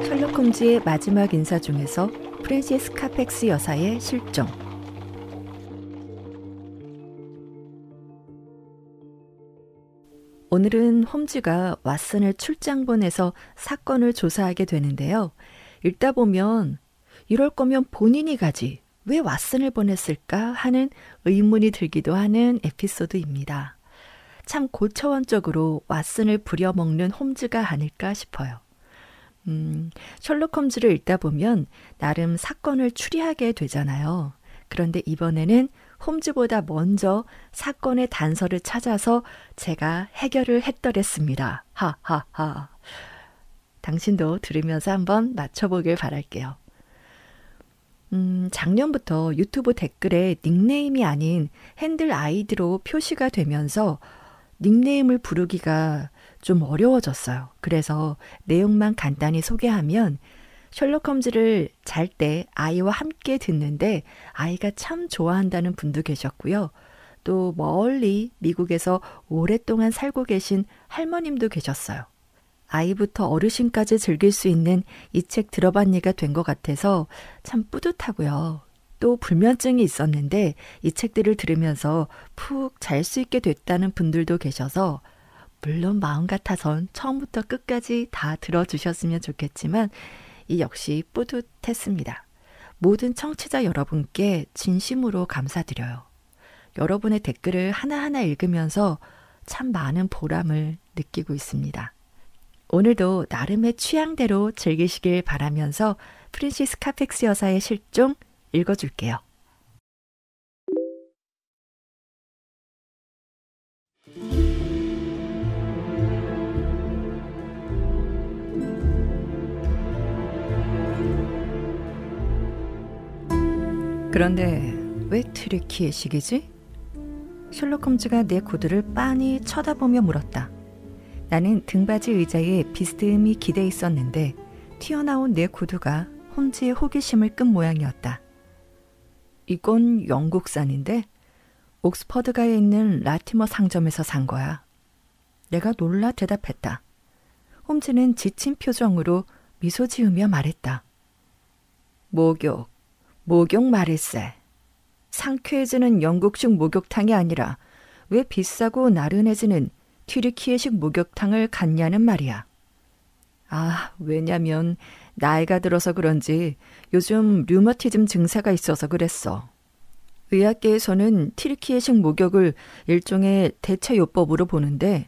셜록 홈즈의 마지막 인사 중에서 프랜시스 카펙스 여사의 실종. 오늘은 홈즈가 왓슨을 출장 보내서 사건을 조사하게 되는데요. 읽다 보면 이럴 거면 본인이 가지 왜 왓슨을 보냈을까 하는 의문이 들기도 하는 에피소드입니다. 참 고차원적으로 왓슨을 부려먹는 홈즈가 아닐까 싶어요. 셜록 홈즈를 읽다 보면 나름 사건을 추리하게 되잖아요. 그런데 이번에는 홈즈보다 먼저 사건의 단서를 찾아서 제가 해결을 했더랬습니다. 하하하. 당신도 들으면서 한번 맞춰보길 바랄게요. 작년부터 유튜브 댓글에 닉네임이 아닌 핸들 아이디로 표시가 되면서 닉네임을 부르기가 좀 어려워졌어요. 그래서 내용만 간단히 소개하면 셜록 홈즈를 잘 때 아이와 함께 듣는데 아이가 참 좋아한다는 분도 계셨고요. 또 멀리 미국에서 오랫동안 살고 계신 할머님도 계셨어요. 아이부터 어르신까지 즐길 수 있는 이 책 들어봤니가 된 것 같아서 참 뿌듯하고요. 또 불면증이 있었는데 이 책들을 들으면서 푹 잘 수 있게 됐다는 분들도 계셔서 물론 마음 같아선 처음부터 끝까지 다 들어주셨으면 좋겠지만 이 역시 뿌듯했습니다. 모든 청취자 여러분께 진심으로 감사드려요. 여러분의 댓글을 하나하나 읽으면서 참 많은 보람을 느끼고 있습니다. 오늘도 나름의 취향대로 즐기시길 바라면서 프랜시스 카펙스 여사의 실종 읽어줄게요. 그런데 왜 트리키의 식이지? 셜록 홈즈가 내 구두를 빤히 쳐다보며 물었다. 나는 등받이 의자에 비스듬히 기대 있었는데 튀어나온 내 구두가 홈즈의 호기심을 끈 모양이었다. 이건 영국산인데 옥스퍼드가에 있는 라티머 상점에서 산 거야. 내가 놀라 대답했다. 홈즈는 지친 표정으로 미소 지으며 말했다. 목욕 말일세. 상쾌해지는 영국식 목욕탕이 아니라 왜 비싸고 나른해지는 튀르키예식 목욕탕을 갔냐는 말이야. 아, 왜냐면 나이가 들어서 그런지 요즘 류머티즘 증세가 있어서 그랬어. 의학계에서는 튀르키예식 목욕을 일종의 대체요법으로 보는데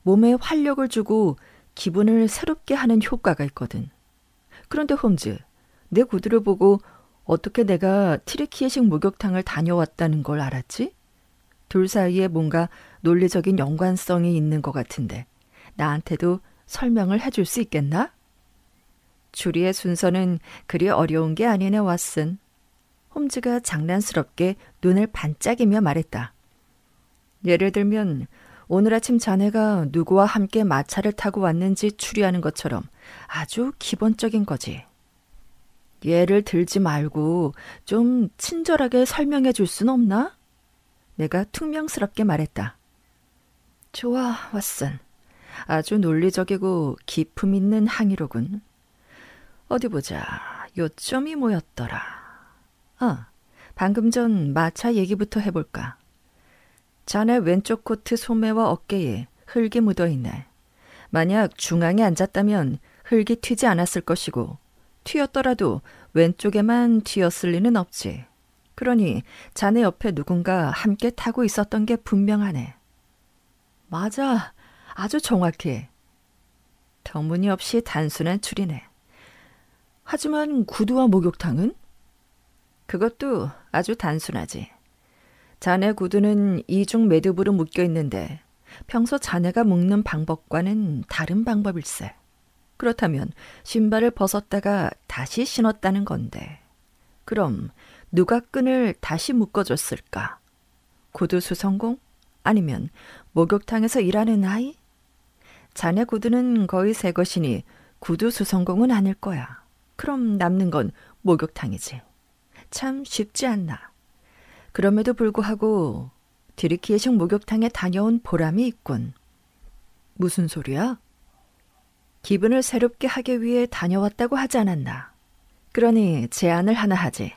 몸에 활력을 주고 기분을 새롭게 하는 효과가 있거든. 그런데 홈즈, 내 구두를 보고 어떻게 내가 튀르키예식 목욕탕을 다녀왔다는 걸 알았지? 둘 사이에 뭔가 논리적인 연관성이 있는 것 같은데 나한테도 설명을 해줄 수 있겠나? 추리의 순서는 그리 어려운 게 아니네, 왓슨. 홈즈가 장난스럽게 눈을 반짝이며 말했다. 예를 들면 오늘 아침 자네가 누구와 함께 마차를 타고 왔는지 추리하는 것처럼 아주 기본적인 거지. 예를 들지 말고 좀 친절하게 설명해 줄 순 없나? 내가 퉁명스럽게 말했다. 좋아, 왓슨. 아주 논리적이고 기품 있는 항의로군. 어디 보자. 요점이 뭐였더라. 방금 전 마차 얘기부터 해볼까. 자네 왼쪽 코트 소매와 어깨에 흙이 묻어있네. 만약 중앙에 앉았다면 흙이 튀지 않았을 것이고 튀었더라도 왼쪽에만 튀었을 리는 없지. 그러니 자네 옆에 누군가 함께 타고 있었던 게 분명하네. 맞아. 아주 정확해. 터무니없이 단순한 추리네. 하지만 구두와 목욕탕은? 그것도 아주 단순하지. 자네 구두는 이중 매듭으로 묶여 있는데 평소 자네가 묶는 방법과는 다른 방법일세. 그렇다면 신발을 벗었다가 다시 신었다는 건데. 그럼 누가 끈을 다시 묶어줬을까? 구두 수성공? 아니면 목욕탕에서 일하는 아이? 자네 구두는 거의 새 것이니 구두 수성공은 아닐 거야. 그럼 남는 건 목욕탕이지. 참 쉽지 않나. 그럼에도 불구하고 튀르키예식 목욕탕에 다녀온 보람이 있군. 무슨 소리야? 기분을 새롭게 하기 위해 다녀왔다고 하지 않았나. 그러니 제안을 하나 하지.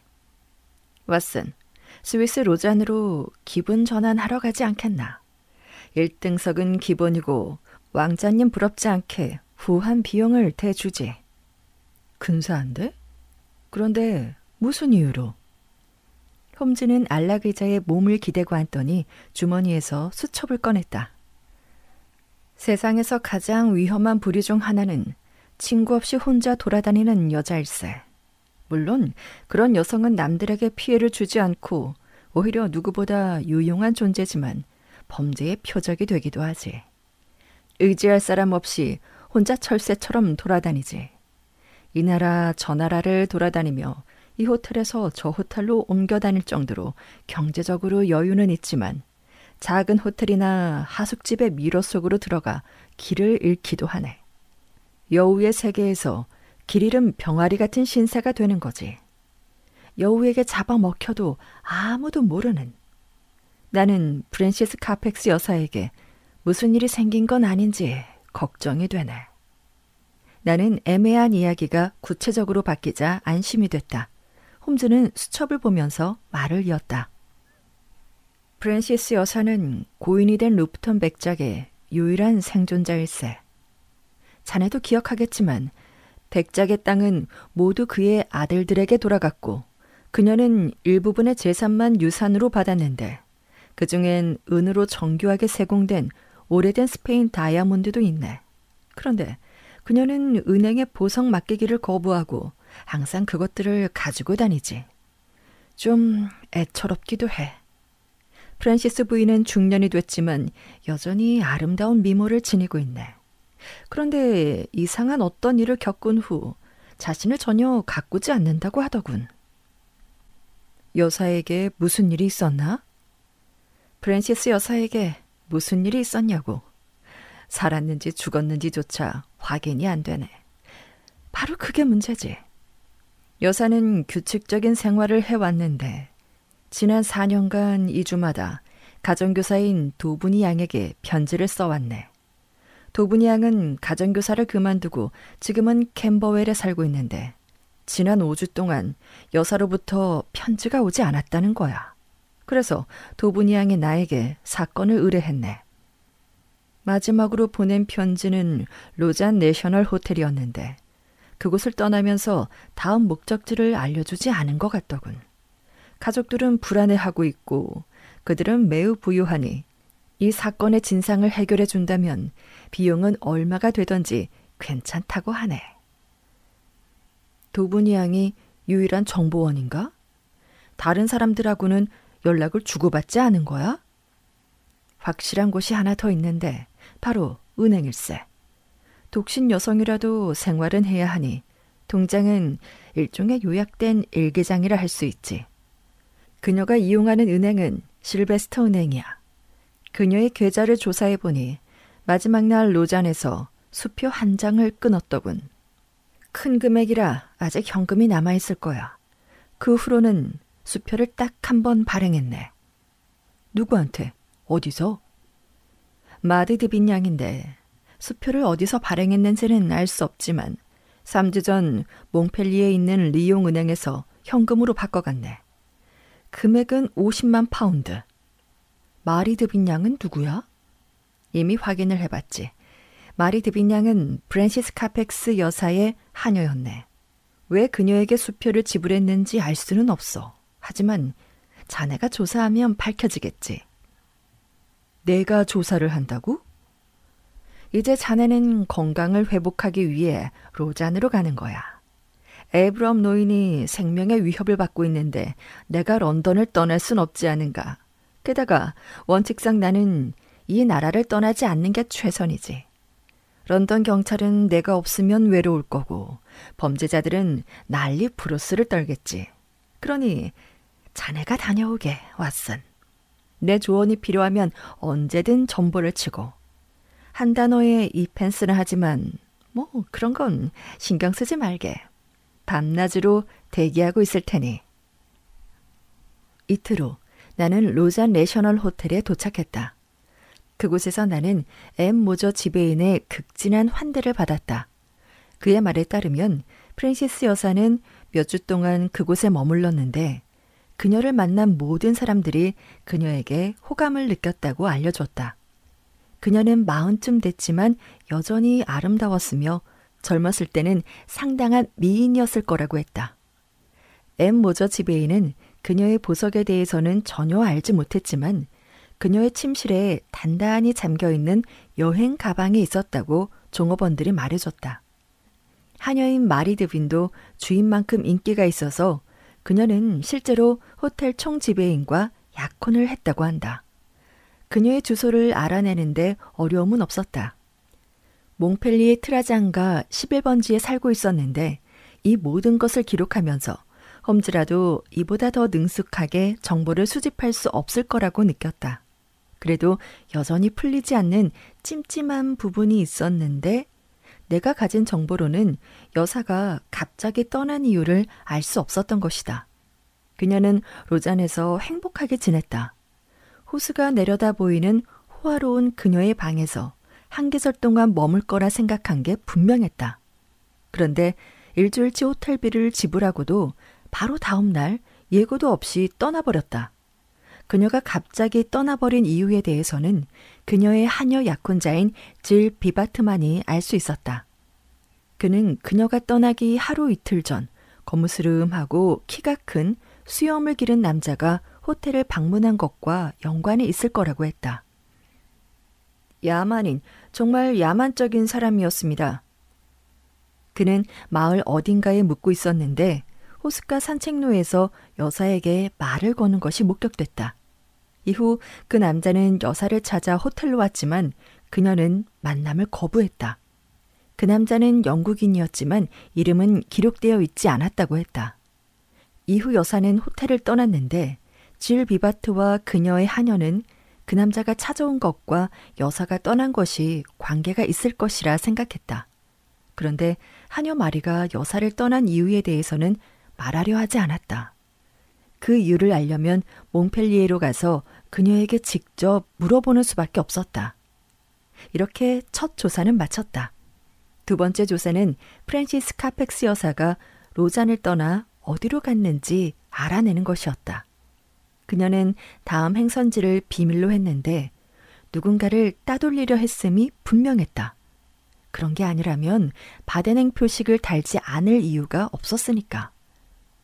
왓슨, 스위스 로잔으로 기분 전환하러 가지 않겠나. 1등석은 기본이고 왕자님 부럽지 않게 후한 비용을 대주지. 근사한데? 그런데 무슨 이유로? 홈즈는 안락 의자에 몸을 기대고 앉더니 주머니에서 수첩을 꺼냈다. 세상에서 가장 위험한 부류 중 하나는 친구 없이 혼자 돌아다니는 여자일세. 물론 그런 여성은 남들에게 피해를 주지 않고 오히려 누구보다 유용한 존재지만 범죄의 표적이 되기도 하지. 의지할 사람 없이 혼자 철새처럼 돌아다니지. 이 나라 저 나라를 돌아다니며 이 호텔에서 저 호텔로 옮겨 다닐 정도로 경제적으로 여유는 있지만 작은 호텔이나 하숙집의 미로 속으로 들어가 길을 잃기도 하네. 여우의 세계에서 길 잃은 병아리 같은 신세가 되는 거지. 여우에게 잡아먹혀도 아무도 모르는. 나는 프랜시스 카펙스 여사에게 무슨 일이 생긴 건 아닌지 걱정이 되네. 나는 애매한 이야기가 구체적으로 바뀌자 안심이 됐다. 홈즈는 수첩을 보면서 말을 이었다. 프랜시스 여사는 고인이 된 루프턴 백작의 유일한 생존자일세. 자네도 기억하겠지만 백작의 땅은 모두 그의 아들들에게 돌아갔고 그녀는 일부분의 재산만 유산으로 받았는데 그중엔 은으로 정교하게 세공된 오래된 스페인 다이아몬드도 있네. 그런데 그녀는 은행에 보석 맡기기를 거부하고 항상 그것들을 가지고 다니지. 좀 애처롭기도 해. 프랜시스 부인은 중년이 됐지만 여전히 아름다운 미모를 지니고 있네. 그런데 이상한 어떤 일을 겪은 후 자신을 전혀 가꾸지 않는다고 하더군. 여사에게 무슨 일이 있었나? 프랜시스 여사에게 무슨 일이 있었냐고. 살았는지 죽었는지조차 확인이 안 되네. 바로 그게 문제지. 여사는 규칙적인 생활을 해왔는데 지난 4년간 2주마다 가정교사인 도분이 양에게 편지를 써왔네. 도분이 양은 가정교사를 그만두고 지금은 캠버웰에 살고 있는데 지난 5주 동안 여사로부터 편지가 오지 않았다는 거야. 그래서 도분이 양이 나에게 사건을 의뢰했네. 마지막으로 보낸 편지는 로잔 내셔널 호텔이었는데 그곳을 떠나면서 다음 목적지를 알려주지 않은 것 같더군. 가족들은 불안해하고 있고 그들은 매우 부유하니 이 사건의 진상을 해결해 준다면 비용은 얼마가 되던지 괜찮다고 하네. 도분이 양이 유일한 정보원인가? 다른 사람들하고는 연락을 주고받지 않은 거야? 확실한 곳이 하나 더 있는데 바로 은행일세. 독신 여성이라도 생활은 해야 하니 통장은 일종의 요약된 일기장이라 할 수 있지. 그녀가 이용하는 은행은 실베스터 은행이야. 그녀의 계좌를 조사해보니 마지막 날 로잔에서 수표 한 장을 끊었더군. 큰 금액이라 아직 현금이 남아있을 거야. 그 후로는 수표를 딱 한 번 발행했네. 누구한테? 어디서? 마드드빈 양인데 수표를 어디서 발행했는지는 알 수 없지만 3주 전 몽펠리에 있는 리용 은행에서 현금으로 바꿔갔네. 금액은 50만 파운드. 마리드빈 양은 누구야? 이미 확인을 해봤지. 마리드빈 양은 프랜시스 카펙스 여사의 하녀였네. 왜 그녀에게 수표를 지불했는지 알 수는 없어. 하지만 자네가 조사하면 밝혀지겠지. 내가 조사를 한다고? 이제 자네는 건강을 회복하기 위해 로잔으로 가는 거야. 에브럼 노인이 생명의 위협을 받고 있는데 내가 런던을 떠날 순 없지 않은가. 게다가 원칙상 나는 이 나라를 떠나지 않는 게 최선이지. 런던 경찰은 내가 없으면 외로울 거고 범죄자들은 난리 브루스를 떨겠지. 그러니 자네가 다녀오게, 왓슨. 내 조언이 필요하면 언제든 전보를 치고. 한 단어에 이펜스는 하지만 뭐 그런 건 신경 쓰지 말게. 밤낮으로 대기하고 있을 테니. 이틀 후 나는 로잔 내셔널 호텔에 도착했다. 그곳에서 나는 M 모저 지배인의 극진한 환대를 받았다. 그의 말에 따르면 프랜시스 여사는 몇 주 동안 그곳에 머물렀는데 그녀를 만난 모든 사람들이 그녀에게 호감을 느꼈다고 알려줬다. 그녀는 40쯤 됐지만 여전히 아름다웠으며 젊었을 때는 상당한 미인이었을 거라고 했다. M 모저 지배인은 그녀의 보석에 대해서는 전혀 알지 못했지만 그녀의 침실에 단단히 잠겨있는 여행 가방이 있었다고 종업원들이 말해줬다. 하녀인 마리 드빈도 주인만큼 인기가 있어서 그녀는 실제로 호텔 총지배인과 약혼을 했다고 한다. 그녀의 주소를 알아내는데 어려움은 없었다. 몽펠리에 트라장가 11번지에 살고 있었는데 이 모든 것을 기록하면서 홈즈라도 이보다 더 능숙하게 정보를 수집할 수 없을 거라고 느꼈다. 그래도 여전히 풀리지 않는 찜찜한 부분이 있었는데 내가 가진 정보로는 여사가 갑자기 떠난 이유를 알 수 없었던 것이다. 그녀는 로잔에서 행복하게 지냈다. 호수가 내려다 보이는 호화로운 그녀의 방에서 한 계절 동안 머물 거라 생각한 게 분명했다. 그런데 일주일치 호텔비를 지불하고도 바로 다음 날 예고도 없이 떠나버렸다. 그녀가 갑자기 떠나버린 이유에 대해서는 그녀의 하녀 약혼자인 질 비바트만이 알 수 있었다. 그는 그녀가 떠나기 하루 이틀 전 거무스름하고 키가 큰 수염을 기른 남자가 호텔을 방문한 것과 연관이 있을 거라고 했다. 야만인, 정말 야만적인 사람이었습니다. 그는 마을 어딘가에 묵고 있었는데 호숫가 산책로에서 여사에게 말을 거는 것이 목격됐다. 이후 그 남자는 여사를 찾아 호텔로 왔지만 그녀는 만남을 거부했다. 그 남자는 영국인이었지만 이름은 기록되어 있지 않았다고 했다. 이후 여사는 호텔을 떠났는데 질 비바트와 그녀의 하녀는 그 남자가 찾아온 것과 여사가 떠난 것이 관계가 있을 것이라 생각했다. 그런데 하녀 마리가 여사를 떠난 이유에 대해서는 말하려 하지 않았다. 그 이유를 알려면 몽펠리에로 가서 그녀에게 직접 물어보는 수밖에 없었다. 이렇게 첫 조사는 마쳤다. 두 번째 조사는 프랜시스 카펙스 여사가 로잔을 떠나 어디로 갔는지 알아내는 것이었다. 그녀는 다음 행선지를 비밀로 했는데 누군가를 따돌리려 했음이 분명했다. 그런 게 아니라면 바데냉 표식을 달지 않을 이유가 없었으니까.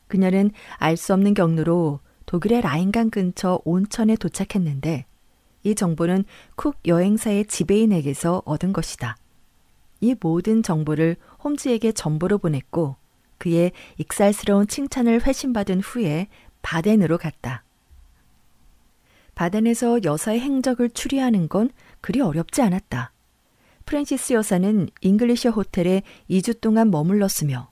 그녀는 알 수 없는 경로로 독일의 라인강 근처 온천에 도착했는데 이 정보는 쿡 여행사의 지배인에게서 얻은 것이다. 이 모든 정보를 홈즈에게 전보로 보냈고 그의 익살스러운 칭찬을 회신받은 후에 바덴으로 갔다. 바덴에서 여사의 행적을 추리하는 건 그리 어렵지 않았다. 프랜시스 여사는 잉글리셔 호텔에 2주 동안 머물렀으며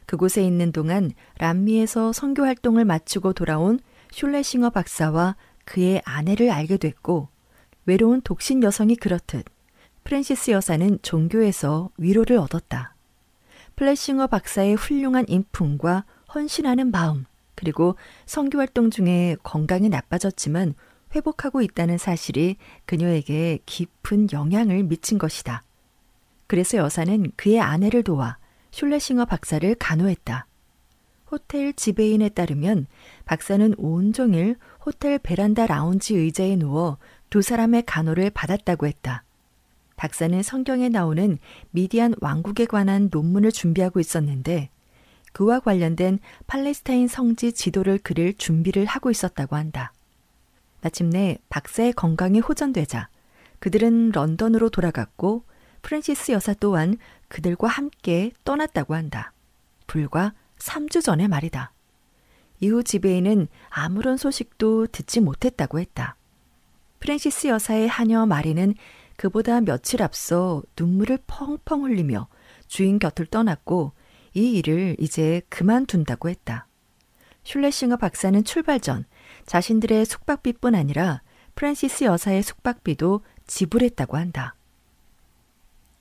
그곳에 있는 동안 람미에서 선교 활동을 마치고 돌아온 슐레싱어 박사와 그의 아내를 알게 됐고 외로운 독신 여성이 그렇듯 프랜시스 여사는 종교에서 위로를 얻었다. 플래싱어 박사의 훌륭한 인품과 헌신하는 마음 그리고 선교 활동 중에 건강이 나빠졌지만 회복하고 있다는 사실이 그녀에게 깊은 영향을 미친 것이다. 그래서 여사는 그의 아내를 도와 슐레싱어 박사를 간호했다. 호텔 지배인에 따르면 박사는 온종일 호텔 베란다 라운지 의자에 누워 두 사람의 간호를 받았다고 했다. 박사는 성경에 나오는 미디안 왕국에 관한 논문을 준비하고 있었는데 그와 관련된 팔레스타인 성지 지도를 그릴 준비를 하고 있었다고 한다. 마침내 박사의 건강이 호전되자 그들은 런던으로 돌아갔고 프랜시스 여사 또한 그들과 함께 떠났다고 한다. 불과 3주 전의 말이다. 이후 지배인은 아무런 소식도 듣지 못했다고 했다. 프랜시스 여사의 하녀 마리는 그보다 며칠 앞서 눈물을 펑펑 흘리며 주인 곁을 떠났고 이 일을 이제 그만둔다고 했다. 슐레싱어 박사는 출발 전 자신들의 숙박비뿐 아니라 프랜시스 여사의 숙박비도 지불했다고 한다.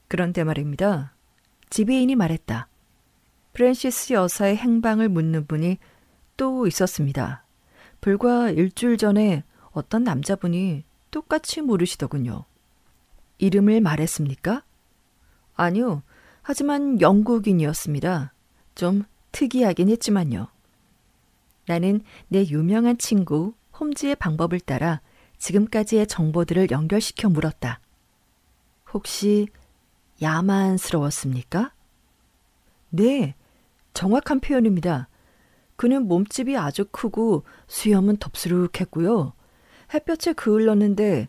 그런데 말입니다. 지배인이 말했다. 프랜시스 여사의 행방을 묻는 분이 또 있었습니다. 불과 일주일 전에 어떤 남자분이 똑같이 물으시더군요. 이름을 말했습니까? 아니요. 하지만 영국인이었습니다. 좀 특이하긴 했지만요. 나는 내 유명한 친구 홈즈의 방법을 따라 지금까지의 정보들을 연결시켜 물었다. 혹시 야만스러웠습니까? 네, 정확한 표현입니다. 그는 몸집이 아주 크고 수염은 덥수룩했고요. 햇볕에 그을렀는데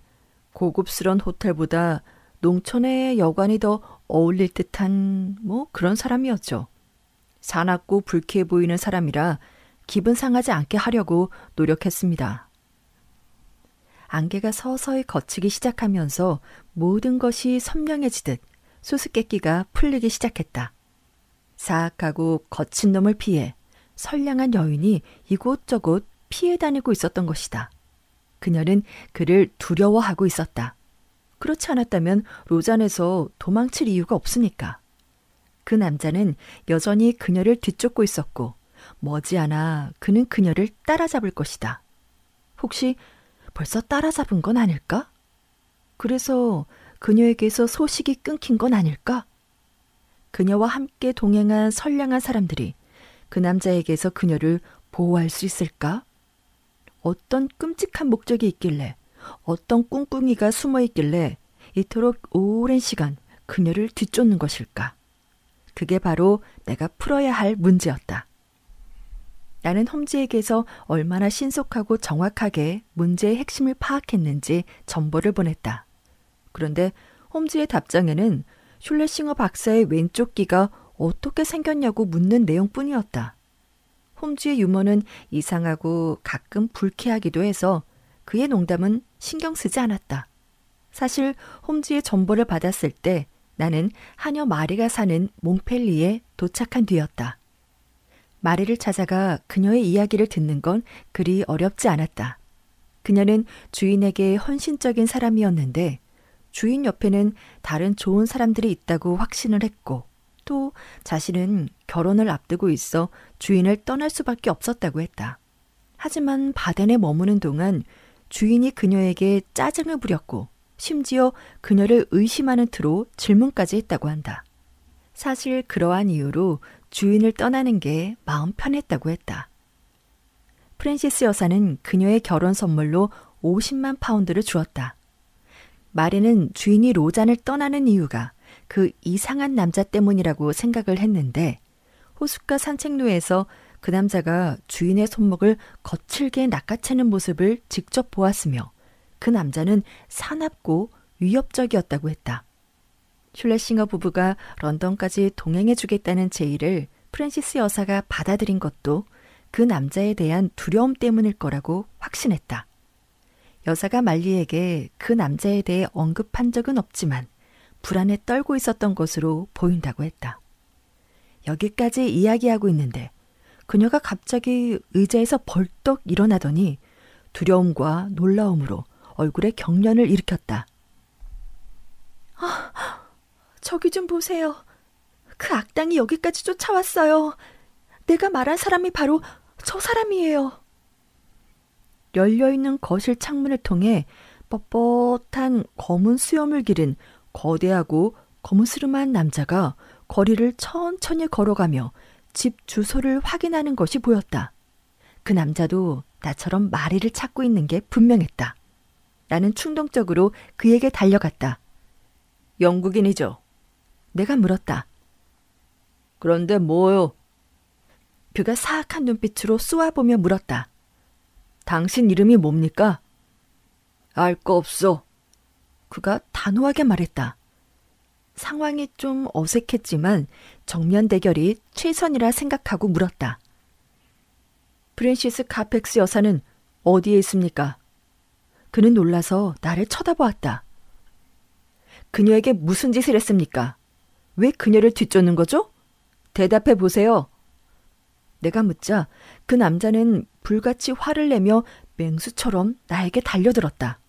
고급스런 호텔보다 농촌의 여관이 더 어울릴 듯한 그런 사람이었죠. 사납고 불쾌해 보이는 사람이라 기분 상하지 않게 하려고 노력했습니다. 안개가 서서히 걷히기 시작하면서 모든 것이 선명해지듯 수수께끼가 풀리기 시작했다. 사악하고 거친 놈을 피해 선량한 여인이 이곳저곳 피해 다니고 있었던 것이다. 그녀는 그를 두려워하고 있었다. 그렇지 않았다면 로잔에서 도망칠 이유가 없으니까. 그 남자는 여전히 그녀를 뒤쫓고 있었고 머지않아 그는 그녀를 따라잡을 것이다. 혹시 벌써 따라잡은 건 아닐까? 그래서 그녀에게서 소식이 끊긴 건 아닐까? 그녀와 함께 동행한 선량한 사람들이 그 남자에게서 그녀를 보호할 수 있을까? 어떤 끔찍한 목적이 있길래, 어떤 꿍꿍이가 숨어 있길래 이토록 오랜 시간 그녀를 뒤쫓는 것일까? 그게 바로 내가 풀어야 할 문제였다. 나는 홈즈에게서 얼마나 신속하고 정확하게 문제의 핵심을 파악했는지 정보를 보냈다. 그런데 홈즈의 답장에는 슐레싱어 박사의 왼쪽 귀가 어떻게 생겼냐고 묻는 내용뿐이었다. 홈즈의 유머는 이상하고 가끔 불쾌하기도 해서 그의 농담은 신경 쓰지 않았다. 사실 홈즈의 정보를 받았을 때 나는 하녀 마리가 사는 몽펠리에 도착한 뒤였다. 마리를 찾아가 그녀의 이야기를 듣는 건 그리 어렵지 않았다. 그녀는 주인에게 헌신적인 사람이었는데 주인 옆에는 다른 좋은 사람들이 있다고 확신을 했고 또 자신은 결혼을 앞두고 있어 주인을 떠날 수밖에 없었다고 했다. 하지만 바덴에 머무는 동안 주인이 그녀에게 짜증을 부렸고 심지어 그녀를 의심하는 투로 질문까지 했다고 한다. 사실 그러한 이유로 주인을 떠나는 게 마음 편했다고 했다. 프랜시스 여사는 그녀의 결혼 선물로 50만 파운드를 주었다. 마리는 주인이 로잔을 떠나는 이유가 그 이상한 남자 때문이라고 생각을 했는데 호숫가 산책로에서 그 남자가 주인의 손목을 거칠게 낚아채는 모습을 직접 보았으며 그 남자는 사납고 위협적이었다고 했다. 슐레싱어 부부가 런던까지 동행해주겠다는 제의를 프랜시스 여사가 받아들인 것도 그 남자에 대한 두려움 때문일 거라고 확신했다. 여사가 말리에게 그 남자에 대해 언급한 적은 없지만 불안에 떨고 있었던 것으로 보인다고 했다. 여기까지 이야기하고 있는데 그녀가 갑자기 의자에서 벌떡 일어나더니 두려움과 놀라움으로 얼굴에 경련을 일으켰다. 저기 좀 보세요. 그 악당이 여기까지 쫓아왔어요. 내가 말한 사람이 바로 저 사람이에요. 열려있는 거실 창문을 통해 뻣뻣한 검은 수염을 기른 거대하고 거무스름한 남자가 거리를 천천히 걸어가며 집 주소를 확인하는 것이 보였다. 그 남자도 나처럼 마리를 찾고 있는 게 분명했다. 나는 충동적으로 그에게 달려갔다. 영국인이죠? 내가 물었다. 그런데 뭐요? 그가 사악한 눈빛으로 쏘아보며 물었다. 당신 이름이 뭡니까? 알 거 없어. 그가 단호하게 말했다. 상황이 좀 어색했지만 정면 대결이 최선이라 생각하고 물었다. 프랜시스 카펙스 여사는 어디에 있습니까? 그는 놀라서 나를 쳐다보았다. 그녀에게 무슨 짓을 했습니까? 왜 그녀를 뒤쫓는 거죠? 대답해 보세요. 내가 묻자 그 남자는 불같이 화를 내며 맹수처럼 나에게 달려들었다.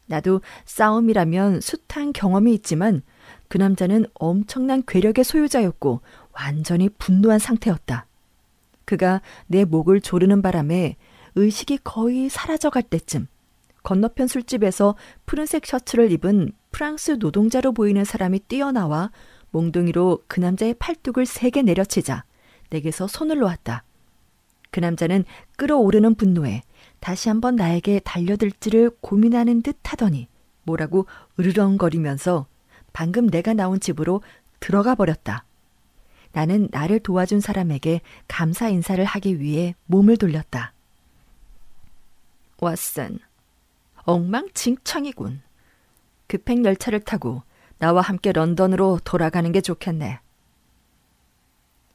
나도 싸움이라면 숱한 경험이 있지만 그 남자는 엄청난 괴력의 소유자였고 완전히 분노한 상태였다. 그가 내 목을 조르는 바람에 의식이 거의 사라져갈 때쯤 건너편 술집에서 푸른색 셔츠를 입은 프랑스 노동자로 보이는 사람이 뛰어나와 몽둥이로 그 남자의 팔뚝을 세게 내려치자 내게서 손을 놓았다. 그 남자는 끓어오르는 분노에 다시 한번 나에게 달려들지를 고민하는 듯 하더니 뭐라고 으르렁거리면서 방금 내가 나온 집으로 들어가 버렸다. 나는 나를 도와준 사람에게 감사 인사를 하기 위해 몸을 돌렸다. 왓슨, 엉망진창이군. 급행 열차를 타고 나와 함께 런던으로 돌아가는 게 좋겠네.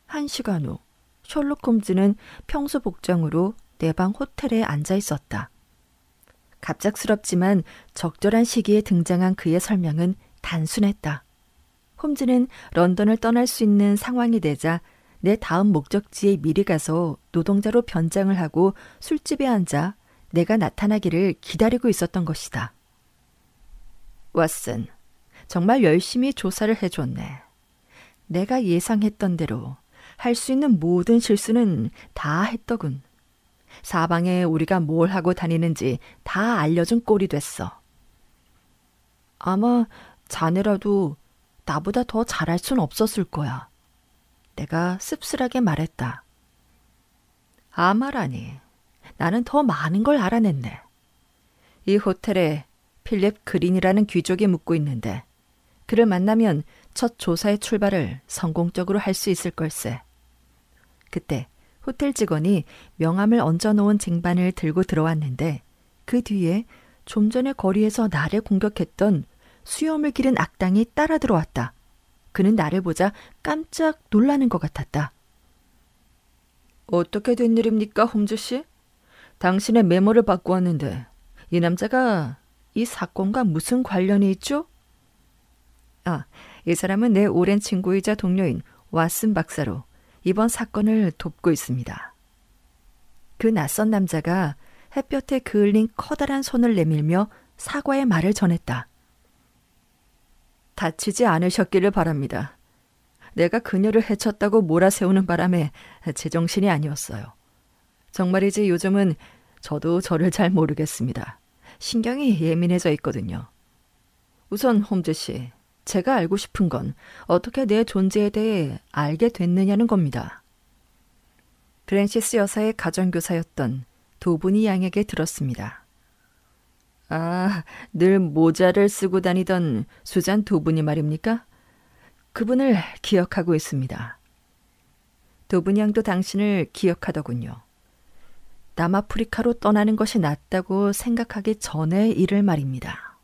1시간 후 셜록 홈즈는 평소 복장으로 내 방 호텔에 앉아 있었다. 갑작스럽지만 적절한 시기에 등장한 그의 설명은 단순했다. 홈즈는 런던을 떠날 수 있는 상황이 되자 내 다음 목적지에 미리 가서 노동자로 변장을 하고 술집에 앉아 내가 나타나기를 기다리고 있었던 것이다. 왓슨, 정말 열심히 조사를 해줬네. 내가 예상했던 대로 할 수 있는 모든 실수는 다 했더군. 사방에 우리가 뭘 하고 다니는지 다 알려준 꼴이 됐어. 아마 자네라도 나보다 더 잘할 순 없었을 거야. 내가 씁쓸하게 말했다. 아마라니, 나는 더 많은 걸 알아냈네. 이 호텔에 필립 그린이라는 귀족이 묵고 있는데 그를 만나면 첫 조사의 출발을 성공적으로 할 수 있을 걸세. 그때 호텔 직원이 명함을 얹어놓은 쟁반을 들고 들어왔는데 그 뒤에 좀 전에 거리에서 나를 공격했던 수염을 기른 악당이 따라 들어왔다. 그는 나를 보자 깜짝 놀라는 것 같았다. 어떻게 된 일입니까, 홈즈 씨? 당신의 메모를 받고 왔는데 이 남자가 이 사건과 무슨 관련이 있죠? 이 사람은 내 오랜 친구이자 동료인 왓슨 박사로 이번 사건을 돕고 있습니다. 그 낯선 남자가 햇볕에 그을린 커다란 손을 내밀며 사과의 말을 전했다. 다치지 않으셨기를 바랍니다. 내가 그녀를 해쳤다고 몰아세우는 바람에 제정신이 아니었어요. 정말이지 요즘은 저도 저를 잘 모르겠습니다. 신경이 예민해져 있거든요. 우선 홈즈 씨, 제가 알고 싶은 건 어떻게 내 존재에 대해 알게 됐느냐는 겁니다. 프랜시스 여사의 가정교사였던 도분이 양에게 들었습니다. 늘 모자를 쓰고 다니던 수잔 도분이 말입니까? 그분을 기억하고 있습니다. 도분이 양도 당신을 기억하더군요. 남아프리카로 떠나는 것이 낫다고 생각하기 전의 일을 말입니다.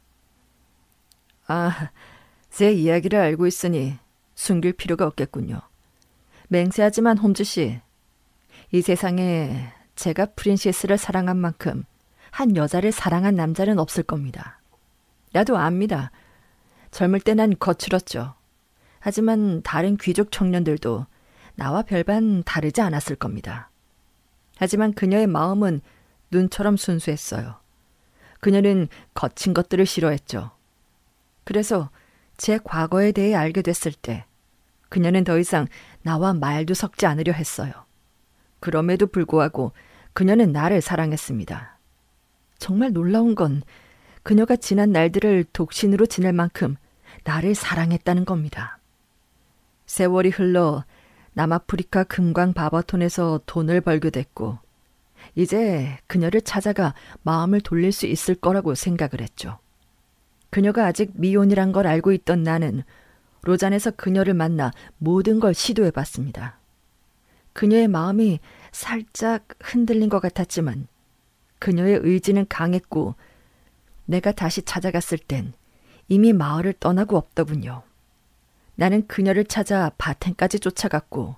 제 이야기를 알고 있으니 숨길 필요가 없겠군요. 맹세하지만 홈즈 씨, 이 세상에 제가 프린시스를 사랑한 만큼 한 여자를 사랑한 남자는 없을 겁니다. 나도 압니다. 젊을 때 난 거칠었죠. 하지만 다른 귀족 청년들도 나와 별반 다르지 않았을 겁니다. 하지만 그녀의 마음은 눈처럼 순수했어요. 그녀는 거친 것들을 싫어했죠. 그래서 제 과거에 대해 알게 됐을 때 그녀는 더 이상 나와 말도 섞지 않으려 했어요. 그럼에도 불구하고 그녀는 나를 사랑했습니다. 정말 놀라운 건 그녀가 지난 날들을 독신으로 지낼 만큼 나를 사랑했다는 겁니다. 세월이 흘러 남아프리카 금광 바버톤에서 돈을 벌게 됐고 이제 그녀를 찾아가 마음을 돌릴 수 있을 거라고 생각을 했죠. 그녀가 아직 미혼이란 걸 알고 있던 나는 로잔에서 그녀를 만나 모든 걸 시도해봤습니다. 그녀의 마음이 살짝 흔들린 것 같았지만 그녀의 의지는 강했고 내가 다시 찾아갔을 땐 이미 마을을 떠나고 없더군요. 나는 그녀를 찾아 바텐까지 쫓아갔고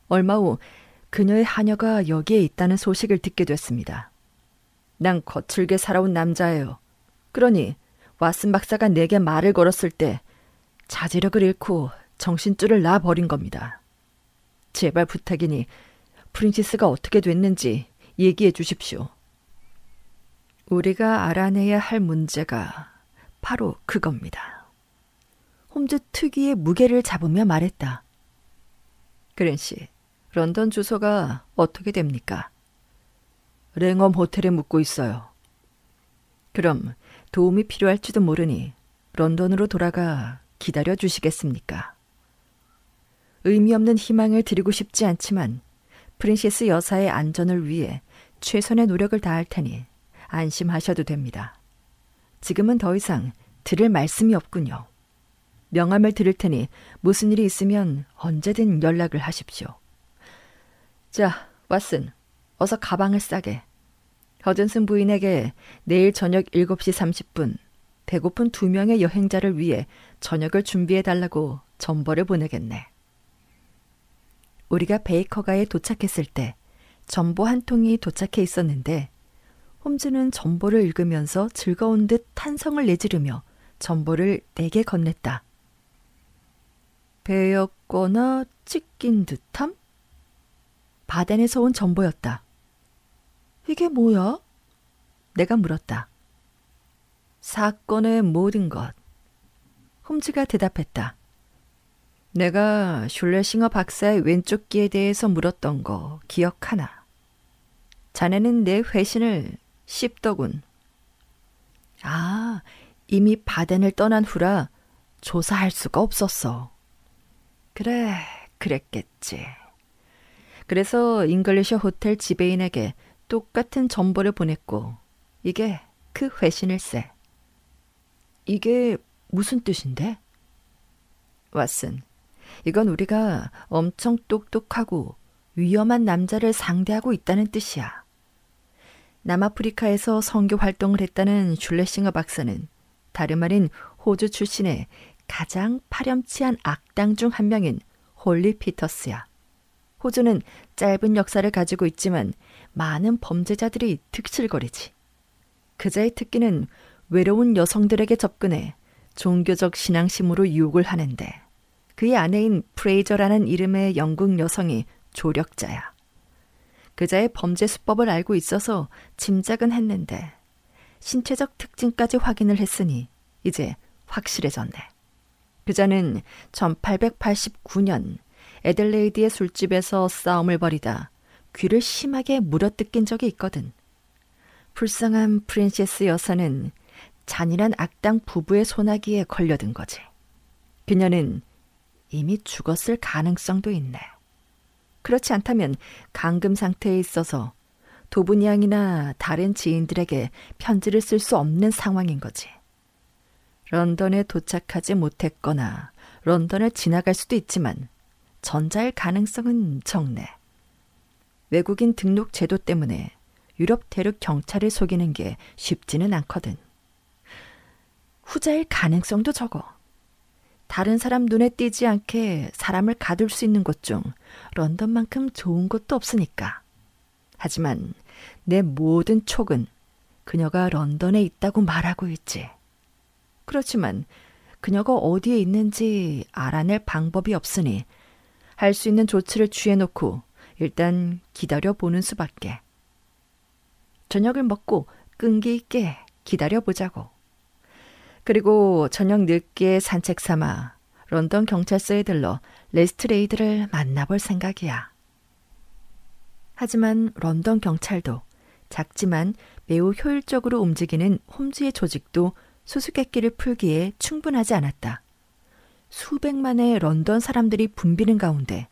얼마 후 그녀의 하녀가 여기에 있다는 소식을 듣게 됐습니다. 난 거칠게 살아온 남자예요. 그러니 왓슨 박사가 내게 말을 걸었을 때 자제력을 잃고 정신줄을 놔버린 겁니다. 제발 부탁이니 프린시스가 어떻게 됐는지 얘기해 주십시오. 우리가 알아내야 할 문제가 바로 그겁니다. 홈즈 특유의 무게를 잡으며 말했다. 그랜 씨, 런던 주소가 어떻게 됩니까? 랭엄 호텔에 묵고 있어요. 그럼 도움이 필요할지도 모르니 런던으로 돌아가 기다려 주시겠습니까? 의미 없는 희망을 드리고 싶지 않지만 프린세스 여사의 안전을 위해 최선의 노력을 다할 테니 안심하셔도 됩니다. 지금은 더 이상 드릴 말씀이 없군요. 명함을 드릴 테니 무슨 일이 있으면 언제든 연락을 하십시오. 자, 왓슨, 어서 가방을 싸게. 허든슨 부인에게 내일 저녁 7시 30분 배고픈 2명의 여행자를 위해 저녁을 준비해달라고 전보를 보내겠네. 우리가 베이커가에 도착했을 때 전보 한 통이 도착해 있었는데 홈즈는 전보를 읽으면서 즐거운 듯 탄성을 내지르며 전보를 내게 건넸다. 베였거나 찢긴 듯함? 바덴에서 온 전보였다. 이게 뭐야? 내가 물었다. 사건의 모든 것. 홈즈가 대답했다. 내가 슐레싱어 박사의 왼쪽 귀에 대해서 물었던 거 기억하나? 자네는 내 회신을 씹더군. 아, 이미 바덴을 떠난 후라 조사할 수가 없었어. 그래, 그랬겠지. 그래서 잉글리셔 호텔 지배인에게 똑같은 정보를 보냈고 이게 그 회신일세. 이게 무슨 뜻인데? 왓슨, 이건 우리가 엄청 똑똑하고 위험한 남자를 상대하고 있다는 뜻이야. 남아프리카에서 선교 활동을 했다는 슐레싱어 박사는 다름 아닌 호주 출신의 가장 파렴치한 악당 중 한 명인 홀리 피터스야. 호주는 짧은 역사를 가지고 있지만 많은 범죄자들이 득실거리지. 그자의 특기는 외로운 여성들에게 접근해 종교적 신앙심으로 유혹을 하는데 그의 아내인 프레이저라는 이름의 영국 여성이 조력자야. 그자의 범죄 수법을 알고 있어서 짐작은 했는데 신체적 특징까지 확인을 했으니 이제 확실해졌네. 그자는 1889년 애들레이드의 술집에서 싸움을 벌이다 귀를 심하게 물어뜯긴 적이 있거든. 불쌍한 프린세스 여사는 잔인한 악당 부부의 소나기에 걸려든 거지. 그녀는 이미 죽었을 가능성도 있네. 그렇지 않다면 감금 상태에 있어서 도분양이나 다른 지인들에게 편지를 쓸 수 없는 상황인 거지. 런던에 도착하지 못했거나 런던을 지나갈 수도 있지만 전자일 가능성은 적네. 외국인 등록 제도 때문에 유럽 대륙 경찰을 속이는 게 쉽지는 않거든. 후자일 가능성도 적어. 다른 사람 눈에 띄지 않게 사람을 가둘 수 있는 곳 중 런던만큼 좋은 곳도 없으니까. 하지만 내 모든 촉은 그녀가 런던에 있다고 말하고 있지. 그렇지만 그녀가 어디에 있는지 알아낼 방법이 없으니 할 수 있는 조치를 취해놓고 일단 기다려보는 수밖에. 저녁을 먹고 끈기 있게 기다려보자고. 그리고 저녁 늦게 산책 삼아 런던 경찰서에 들러 레스트레이드를 만나볼 생각이야. 하지만 런던 경찰도 작지만 매우 효율적으로 움직이는 홈즈의 조직도 수수께끼를 풀기에 충분하지 않았다. 수백만의 런던 사람들이 붐비는 가운데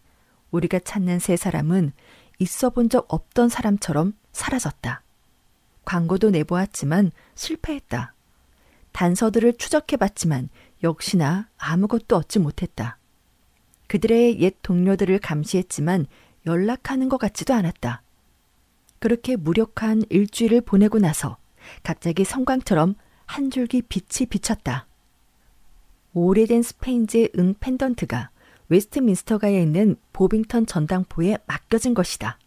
우리가 찾는 세 사람은 있어 본 적 없던 사람처럼 사라졌다. 광고도 내보았지만 실패했다. 단서들을 추적해봤지만 역시나 아무것도 얻지 못했다. 그들의 옛 동료들을 감시했지만 연락하는 것 같지도 않았다. 그렇게 무력한 일주일을 보내고 나서 갑자기 성광처럼 한 줄기 빛이 비쳤다. 오래된 스페인제 은 펜던트가 웨스트민스터가에 있는 보빙턴 전당포에 맡겨진 것이다.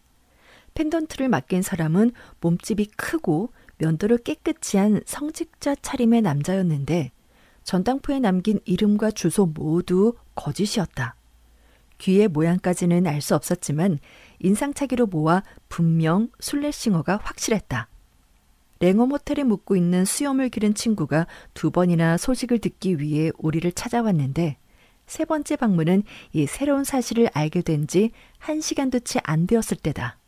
펜던트를 맡긴 사람은 몸집이 크고 면도를 깨끗이 한 성직자 차림의 남자였는데 전당포에 남긴 이름과 주소 모두 거짓이었다. 귀의 모양까지는 알 수 없었지만 인상착의로 모아 분명 슐레싱어가 확실했다. 랭엄 호텔에 묵고 있는 수염을 기른 친구가 2번이나 소식을 듣기 위해 우리를 찾아왔는데 세 번째 방문은 이 새로운 사실을 알게 된 지 1시간도 채 안 되었을 때다.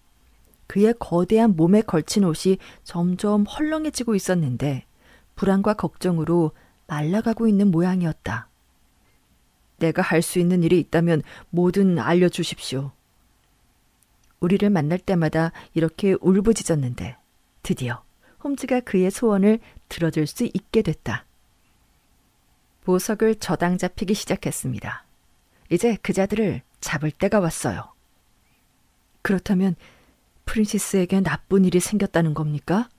그의 거대한 몸에 걸친 옷이 점점 헐렁해지고 있었는데 불안과 걱정으로 말라가고 있는 모양이었다. 내가 할 수 있는 일이 있다면 뭐든 알려주십시오. 우리를 만날 때마다 이렇게 울부짖었는데 드디어 홈즈가 그의 소원을 들어줄 수 있게 됐다. 보석을 저당 잡히기 시작했습니다. 이제 그자들을 잡을 때가 왔어요. 그렇다면 프린시스에게 나쁜 일이 생겼다는 겁니까?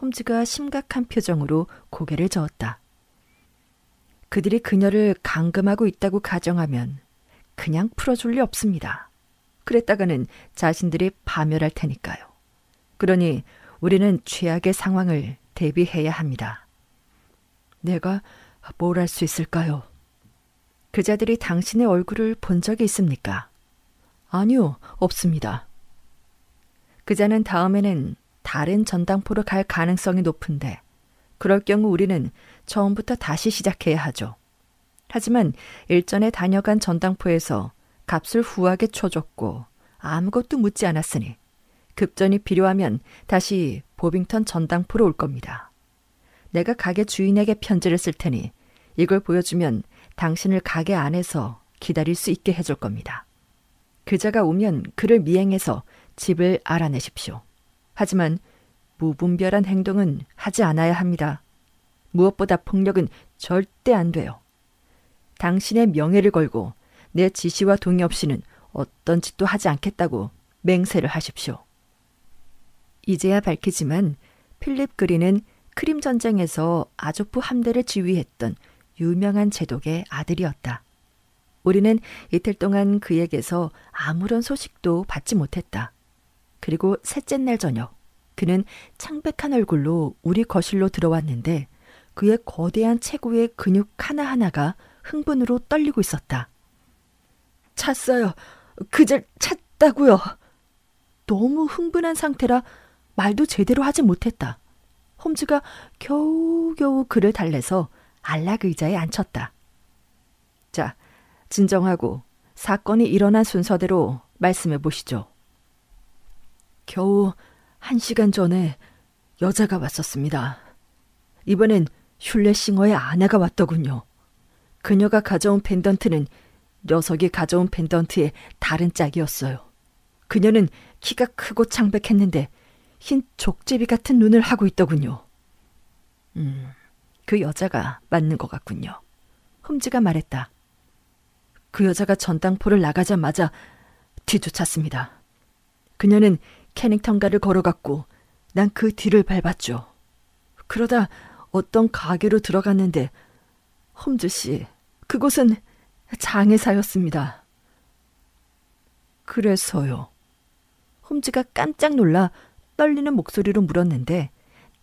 홈즈가 심각한 표정으로 고개를 저었다. 그들이 그녀를 감금하고 있다고 가정하면 그냥 풀어줄 리 없습니다. 그랬다가는 자신들이 파멸할 테니까요. 그러니 우리는 최악의 상황을 대비해야 합니다. 내가 뭘 할 수 있을까요? 그자들이 당신의 얼굴을 본 적이 있습니까? 아니요, 없습니다. 그자는 다음에는 다른 전당포로 갈 가능성이 높은데 그럴 경우 우리는 처음부터 다시 시작해야 하죠. 하지만 일전에 다녀간 전당포에서 값을 후하게 쳐줬고 아무것도 묻지 않았으니 급전이 필요하면 다시 보빙턴 전당포로 올 겁니다. 내가 가게 주인에게 편지를 쓸 테니 이걸 보여주면 당신을 가게 안에서 기다릴 수 있게 해줄 겁니다. 그자가 오면 그를 미행해서 집을 알아내십시오. 하지만 무분별한 행동은 하지 않아야 합니다. 무엇보다 폭력은 절대 안 돼요. 당신의 명예를 걸고 내 지시와 동의 없이는 어떤 짓도 하지 않겠다고 맹세를 하십시오. 이제야 밝히지만 필립 그린은 크림 전쟁에서 아조프 함대를 지휘했던 유명한 제독의 아들이었다. 우리는 이틀 동안 그에게서 아무런 소식도 받지 못했다. 그리고 셋째 날 저녁 그는 창백한 얼굴로 우리 거실로 들어왔는데 그의 거대한 체구의 근육 하나하나가 흥분으로 떨리고 있었다. 찼어요. 그절 찼다고요. 너무 흥분한 상태라 말도 제대로 하지 못했다. 홈즈가 겨우겨우 그를 달래서 안락 의자에 앉혔다. 자, 진정하고 사건이 일어난 순서대로 말씀해 보시죠. 겨우 1시간 전에 여자가 왔었습니다. 이번엔 슐레싱어의 아내가 왔더군요. 그녀가 가져온 펜던트는 녀석이 가져온 펜던트의 다른 짝이었어요. 그녀는 키가 크고 창백했는데 흰 족제비 같은 눈을 하고 있더군요. 그 여자가 맞는 것 같군요. 홈즈가 말했다. 그 여자가 전당포를 나가자마자 뒤쫓았습니다. 그녀는 캐닝턴가를 걸어갔고 난 그 뒤를 밟았죠. 그러다 어떤 가게로 들어갔는데 홈즈 씨, 그곳은 장애사였습니다. 그래서요. 홈즈가 깜짝 놀라 떨리는 목소리로 물었는데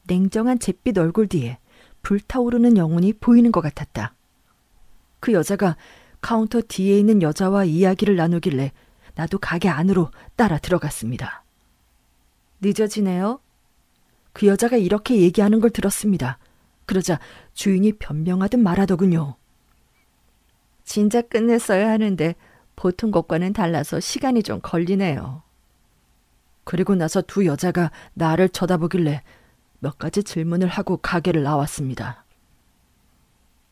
냉정한 잿빛 얼굴 뒤에 불타오르는 영혼이 보이는 것 같았다. 그 여자가 카운터 뒤에 있는 여자와 이야기를 나누길래 나도 가게 안으로 따라 들어갔습니다. 늦어지네요. 그 여자가 이렇게 얘기하는 걸 들었습니다. 그러자 주인이 변명하듯 말하더군요. 진작 끝냈어야 하는데 보통 것과는 달라서 시간이 좀 걸리네요. 그리고 나서 두 여자가 나를 쳐다보길래 몇 가지 질문을 하고 가게를 나왔습니다.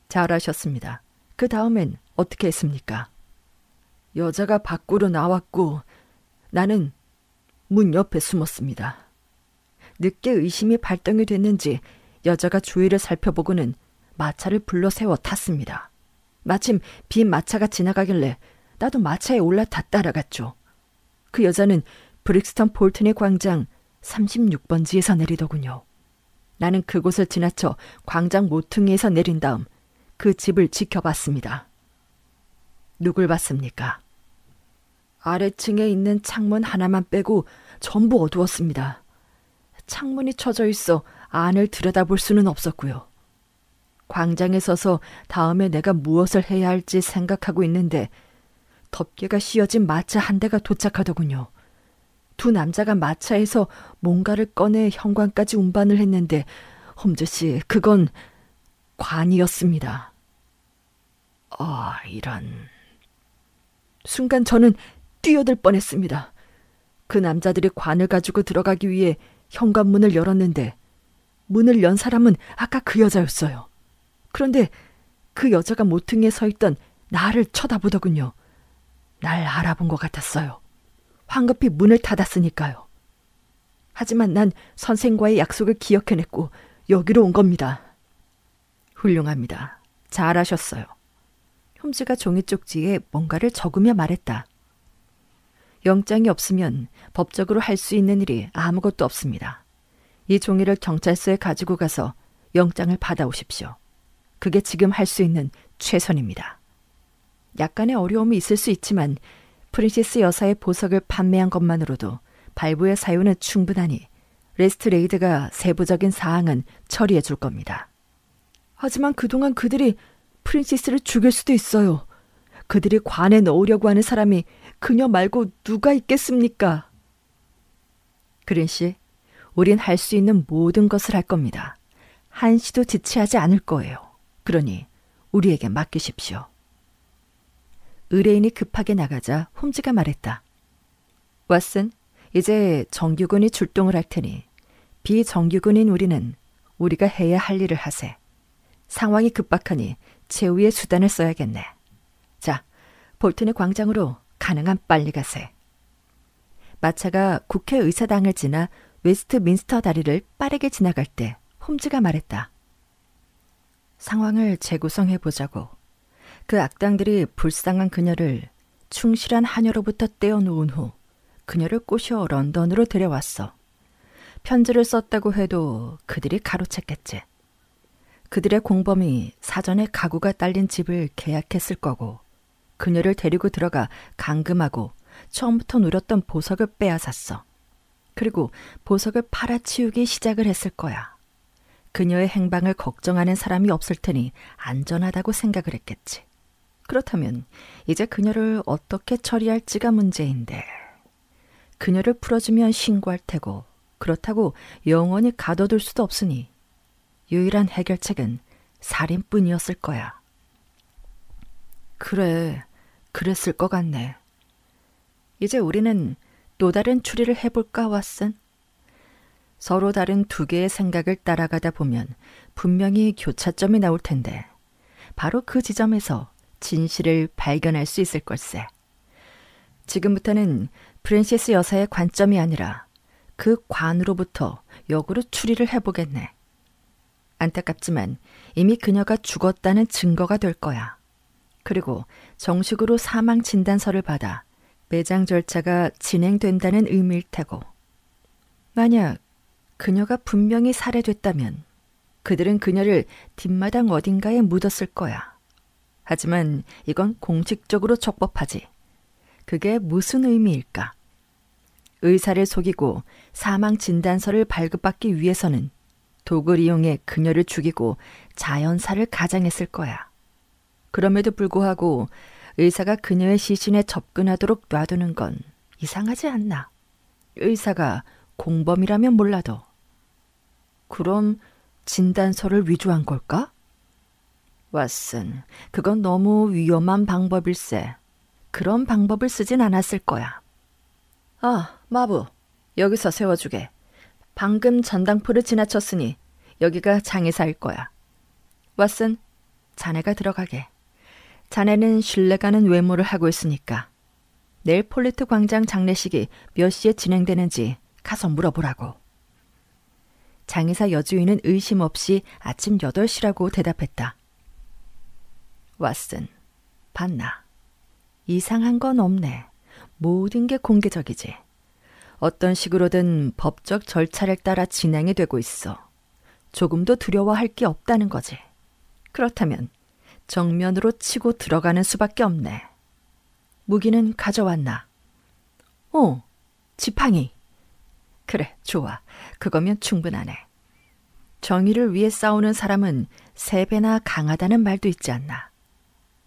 잘하셨습니다. 그 다음엔 어떻게 했습니까? 여자가 밖으로 나왔고 나는 문 옆에 숨었습니다. 늦게 의심이 발동이 됐는지 여자가 주위를 살펴보고는 마차를 불러 세워 탔습니다. 마침 빈 마차가 지나가길래 나도 마차에 올라타 따라갔죠. 그 여자는 브릭스턴 폴튼의 광장 36번지에서 내리더군요. 나는 그곳을 지나쳐 광장 모퉁이에서 내린 다음 그 집을 지켜봤습니다. 누굴 봤습니까? 아래층에 있는 창문 하나만 빼고 전부 어두웠습니다. 창문이 쳐져 있어 안을 들여다볼 수는 없었고요. 광장에 서서 다음에 내가 무엇을 해야 할지 생각하고 있는데 덮개가 씌어진 마차 한 대가 도착하더군요. 두 남자가 마차에서 뭔가를 꺼내 현관까지 운반을 했는데 홈즈 씨, 그건 관이었습니다. 이런... 순간 저는 뛰어들 뻔했습니다. 그 남자들이 관을 가지고 들어가기 위해 현관문을 열었는데 문을 연 사람은 아까 그 여자였어요. 그런데 그 여자가 모퉁이에 서 있던 나를 쳐다보더군요. 날 알아본 것 같았어요. 황급히 문을 닫았으니까요. 하지만 난 선생과의 약속을 기억해냈고 여기로 온 겁니다. 훌륭합니다. 잘하셨어요. 홈즈가 종이 쪽지에 뭔가를 적으며 말했다. 영장이 없으면 법적으로 할 수 있는 일이 아무것도 없습니다. 이 종이를 경찰서에 가지고 가서 영장을 받아오십시오. 그게 지금 할 수 있는 최선입니다. 약간의 어려움이 있을 수 있지만 프린세스 여사의 보석을 판매한 것만으로도 발부의 사유는 충분하니 레스트레이드가 세부적인 사항은 처리해 줄 겁니다. 하지만 그동안 그들이 프린세스를 죽일 수도 있어요. 그들이 관에 넣으려고 하는 사람이 그녀 말고 누가 있겠습니까? 그린 씨, 우린 할 수 있는 모든 것을 할 겁니다. 한시도 지체하지 않을 거예요. 그러니 우리에게 맡기십시오. 의뢰인이 급하게 나가자 홈즈가 말했다. 왓슨, 이제 정규군이 출동을 할 테니 비정규군인 우리는 우리가 해야 할 일을 하세. 상황이 급박하니 최후의 수단을 써야겠네. 자, 볼튼의 광장으로 가능한 빨리 가세. 마차가 국회의사당을 지나 웨스트민스터 다리를 빠르게 지나갈 때 홈즈가 말했다. 상황을 재구성해보자고. 그 악당들이 불쌍한 그녀를 충실한 하녀로부터 떼어놓은 후 그녀를 꼬셔 런던으로 데려왔어. 편지를 썼다고 해도 그들이 가로챘겠지. 그들의 공범이 사전에 가구가 딸린 집을 계약했을 거고 그녀를 데리고 들어가 감금하고 처음부터 누렸던 보석을 빼앗았어. 그리고 보석을 팔아치우기 시작을 했을 거야. 그녀의 행방을 걱정하는 사람이 없을 테니 안전하다고 생각을 했겠지. 그렇다면 이제 그녀를 어떻게 처리할지가 문제인데 그녀를 풀어주면 신고할 테고 그렇다고 영원히 가둬둘 수도 없으니 유일한 해결책은 살인뿐이었을 거야. 그래, 그랬을 것 같네. 이제 우리는 또 다른 추리를 해볼까, 왓슨? 서로 다른 두 개의 생각을 따라가다 보면 분명히 교차점이 나올 텐데 바로 그 지점에서 진실을 발견할 수 있을 걸세. 지금부터는 프린세스 여사의 관점이 아니라 그 관으로부터 역으로 추리를 해보겠네. 안타깝지만 이미 그녀가 죽었다는 증거가 될 거야. 그리고 정식으로 사망 진단서를 받아 매장 절차가 진행된다는 의미일 테고. 만약 그녀가 분명히 살해됐다면 그들은 그녀를 뒷마당 어딘가에 묻었을 거야. 하지만 이건 공식적으로 적법하지. 그게 무슨 의미일까? 의사를 속이고 사망 진단서를 발급받기 위해서는 독을 이용해 그녀를 죽이고 자연사를 가장했을 거야. 그럼에도 불구하고 의사가 그녀의 시신에 접근하도록 놔두는 건 이상하지 않나? 의사가 공범이라면 몰라도. 그럼 진단서를 위조한 걸까? 왓슨, 그건 너무 위험한 방법일세. 그런 방법을 쓰진 않았을 거야. 아, 마부, 여기서 세워주게. 방금 전당포를 지나쳤으니 여기가 장의사일 거야. 왓슨, 자네가 들어가게. 자네는 신뢰가는 외모를 하고 있으니까. 내일 폴리트 광장 장례식이 몇 시에 진행되는지 가서 물어보라고. 장의사 여주인은 의심 없이 아침 8시라고 대답했다. 왓슨, 봤나? 이상한 건 없네. 모든 게 공개적이지. 어떤 식으로든 법적 절차를 따라 진행이 되고 있어. 조금도 두려워할 게 없다는 거지. 그렇다면 정면으로 치고 들어가는 수밖에 없네. 무기는 가져왔나? 지팡이. 그래, 좋아. 그거면 충분하네. 정의를 위해 싸우는 사람은 3배나 강하다는 말도 있지 않나.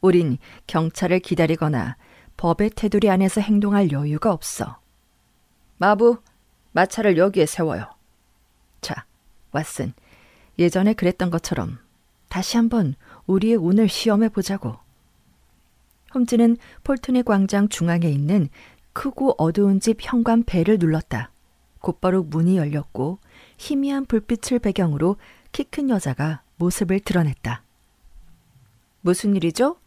우린 경찰을 기다리거나 법의 테두리 안에서 행동할 여유가 없어. 마부, 마차를 여기에 세워요. 자, 왓슨, 예전에 그랬던 것처럼 다시 한번 우리의 운을 시험해보자고. 홈즈는 폴트니 광장 중앙에 있는 크고 어두운 집 현관 벨을 눌렀다. 곧바로 문이 열렸고 희미한 불빛을 배경으로 키 큰 여자가 모습을 드러냈다. 무슨 일이죠?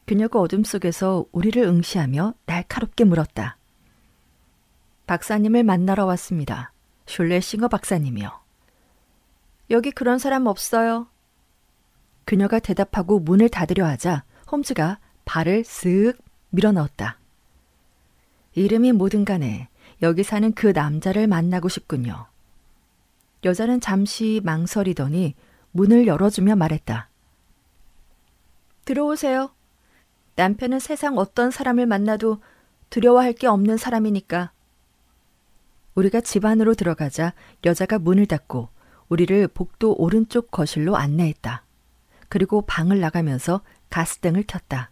그녀가 어둠 속에서 우리를 응시하며 날카롭게 물었다. 박사님을 만나러 왔습니다. 슐레싱어 박사님이요. 여기 그런 사람 없어요. 그녀가 대답하고 문을 닫으려 하자 홈즈가 발을 쓱 밀어넣었다. 이름이 뭐든 간에 여기 사는 그 남자를 만나고 싶군요. 여자는 잠시 망설이더니 문을 열어주며 말했다. 들어오세요. 남편은 세상 어떤 사람을 만나도 두려워할 게 없는 사람이니까. 우리가 집 안으로 들어가자 여자가 문을 닫고 우리를 복도 오른쪽 거실로 안내했다. 그리고 방을 나가면서 가스등을 켰다.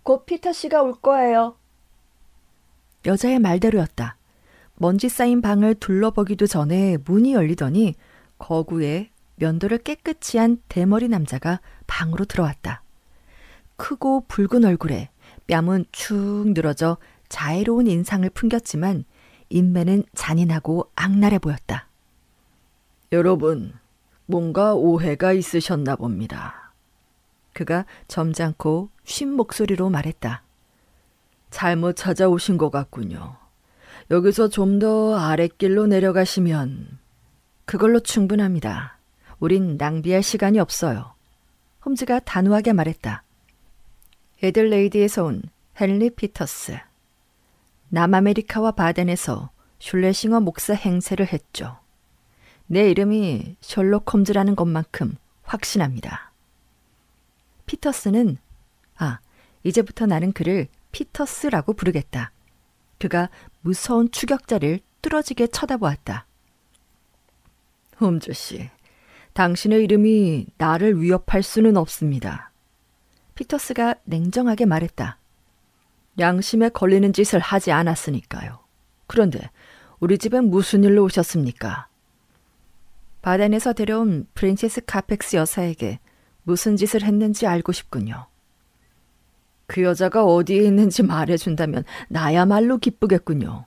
곧 피터 씨가 올 거예요. 여자의 말대로였다. 먼지 쌓인 방을 둘러보기도 전에 문이 열리더니 거구에 면도를 깨끗이 한 대머리 남자가 방으로 들어왔다. 크고 붉은 얼굴에 뺨은 축 늘어져 자애로운 인상을 풍겼지만 인매는 잔인하고 악랄해 보였다. 여러분, 뭔가 오해가 있으셨나 봅니다. 그가 점잖고 쉰 목소리로 말했다. 잘못 찾아오신 것 같군요. 여기서 좀 더 아랫길로 내려가시면 그걸로 충분합니다. 우린 낭비할 시간이 없어요. 홈즈가 단호하게 말했다. 애들레이드에서 온 헨리 피터스. 남아메리카와 바덴에서 슐레싱어 목사 행세를 했죠. 내 이름이 셜록 홈즈라는 것만큼 확신합니다. 피터스는 이제부터 나는 그를 피터스라고 부르겠다. 그가 무서운 추격자를 뚫어지게 쳐다보았다. 홈즈 씨, 당신의 이름이 나를 위협할 수는 없습니다. 피터스가 냉정하게 말했다. 양심에 걸리는 짓을 하지 않았으니까요. 그런데 우리 집엔 무슨 일로 오셨습니까? 바덴에서 데려온 프린세스 카펙스 여사에게 무슨 짓을 했는지 알고 싶군요. 그 여자가 어디에 있는지 말해준다면 나야말로 기쁘겠군요.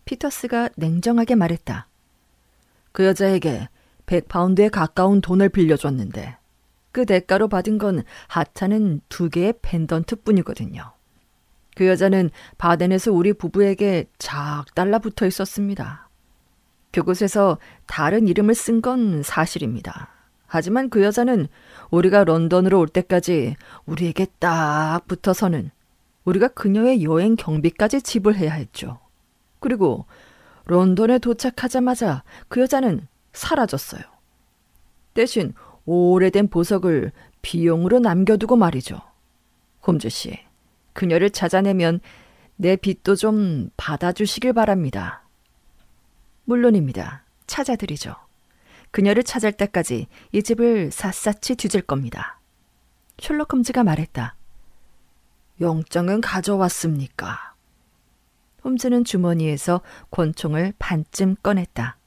피터스가 냉정하게 말했다. 그 여자에게 100파운드에 가까운 돈을 빌려줬는데 그 대가로 받은 건 하찮은 2개의 펜던트뿐이거든요. 그 여자는 바덴에서 우리 부부에게 작 달라붙어 있었습니다. 그곳에서 다른 이름을 쓴 건 사실입니다. 하지만 그 여자는 우리가 런던으로 올 때까지 우리에게 딱 붙어서는 우리가 그녀의 여행 경비까지 지불해야 했죠. 그리고 런던에 도착하자마자 그 여자는 사라졌어요. 대신 오래된 보석을 비용으로 남겨두고 말이죠. 홈즈 씨, 그녀를 찾아내면 내 빚도 좀 받아주시길 바랍니다. 물론입니다. 찾아드리죠. 그녀를 찾을 때까지 이 집을 샅샅이 뒤질 겁니다. 셜록 홈즈가 말했다. 영장은 가져왔습니까? 홈즈는 주머니에서 권총을 반쯤 꺼냈다.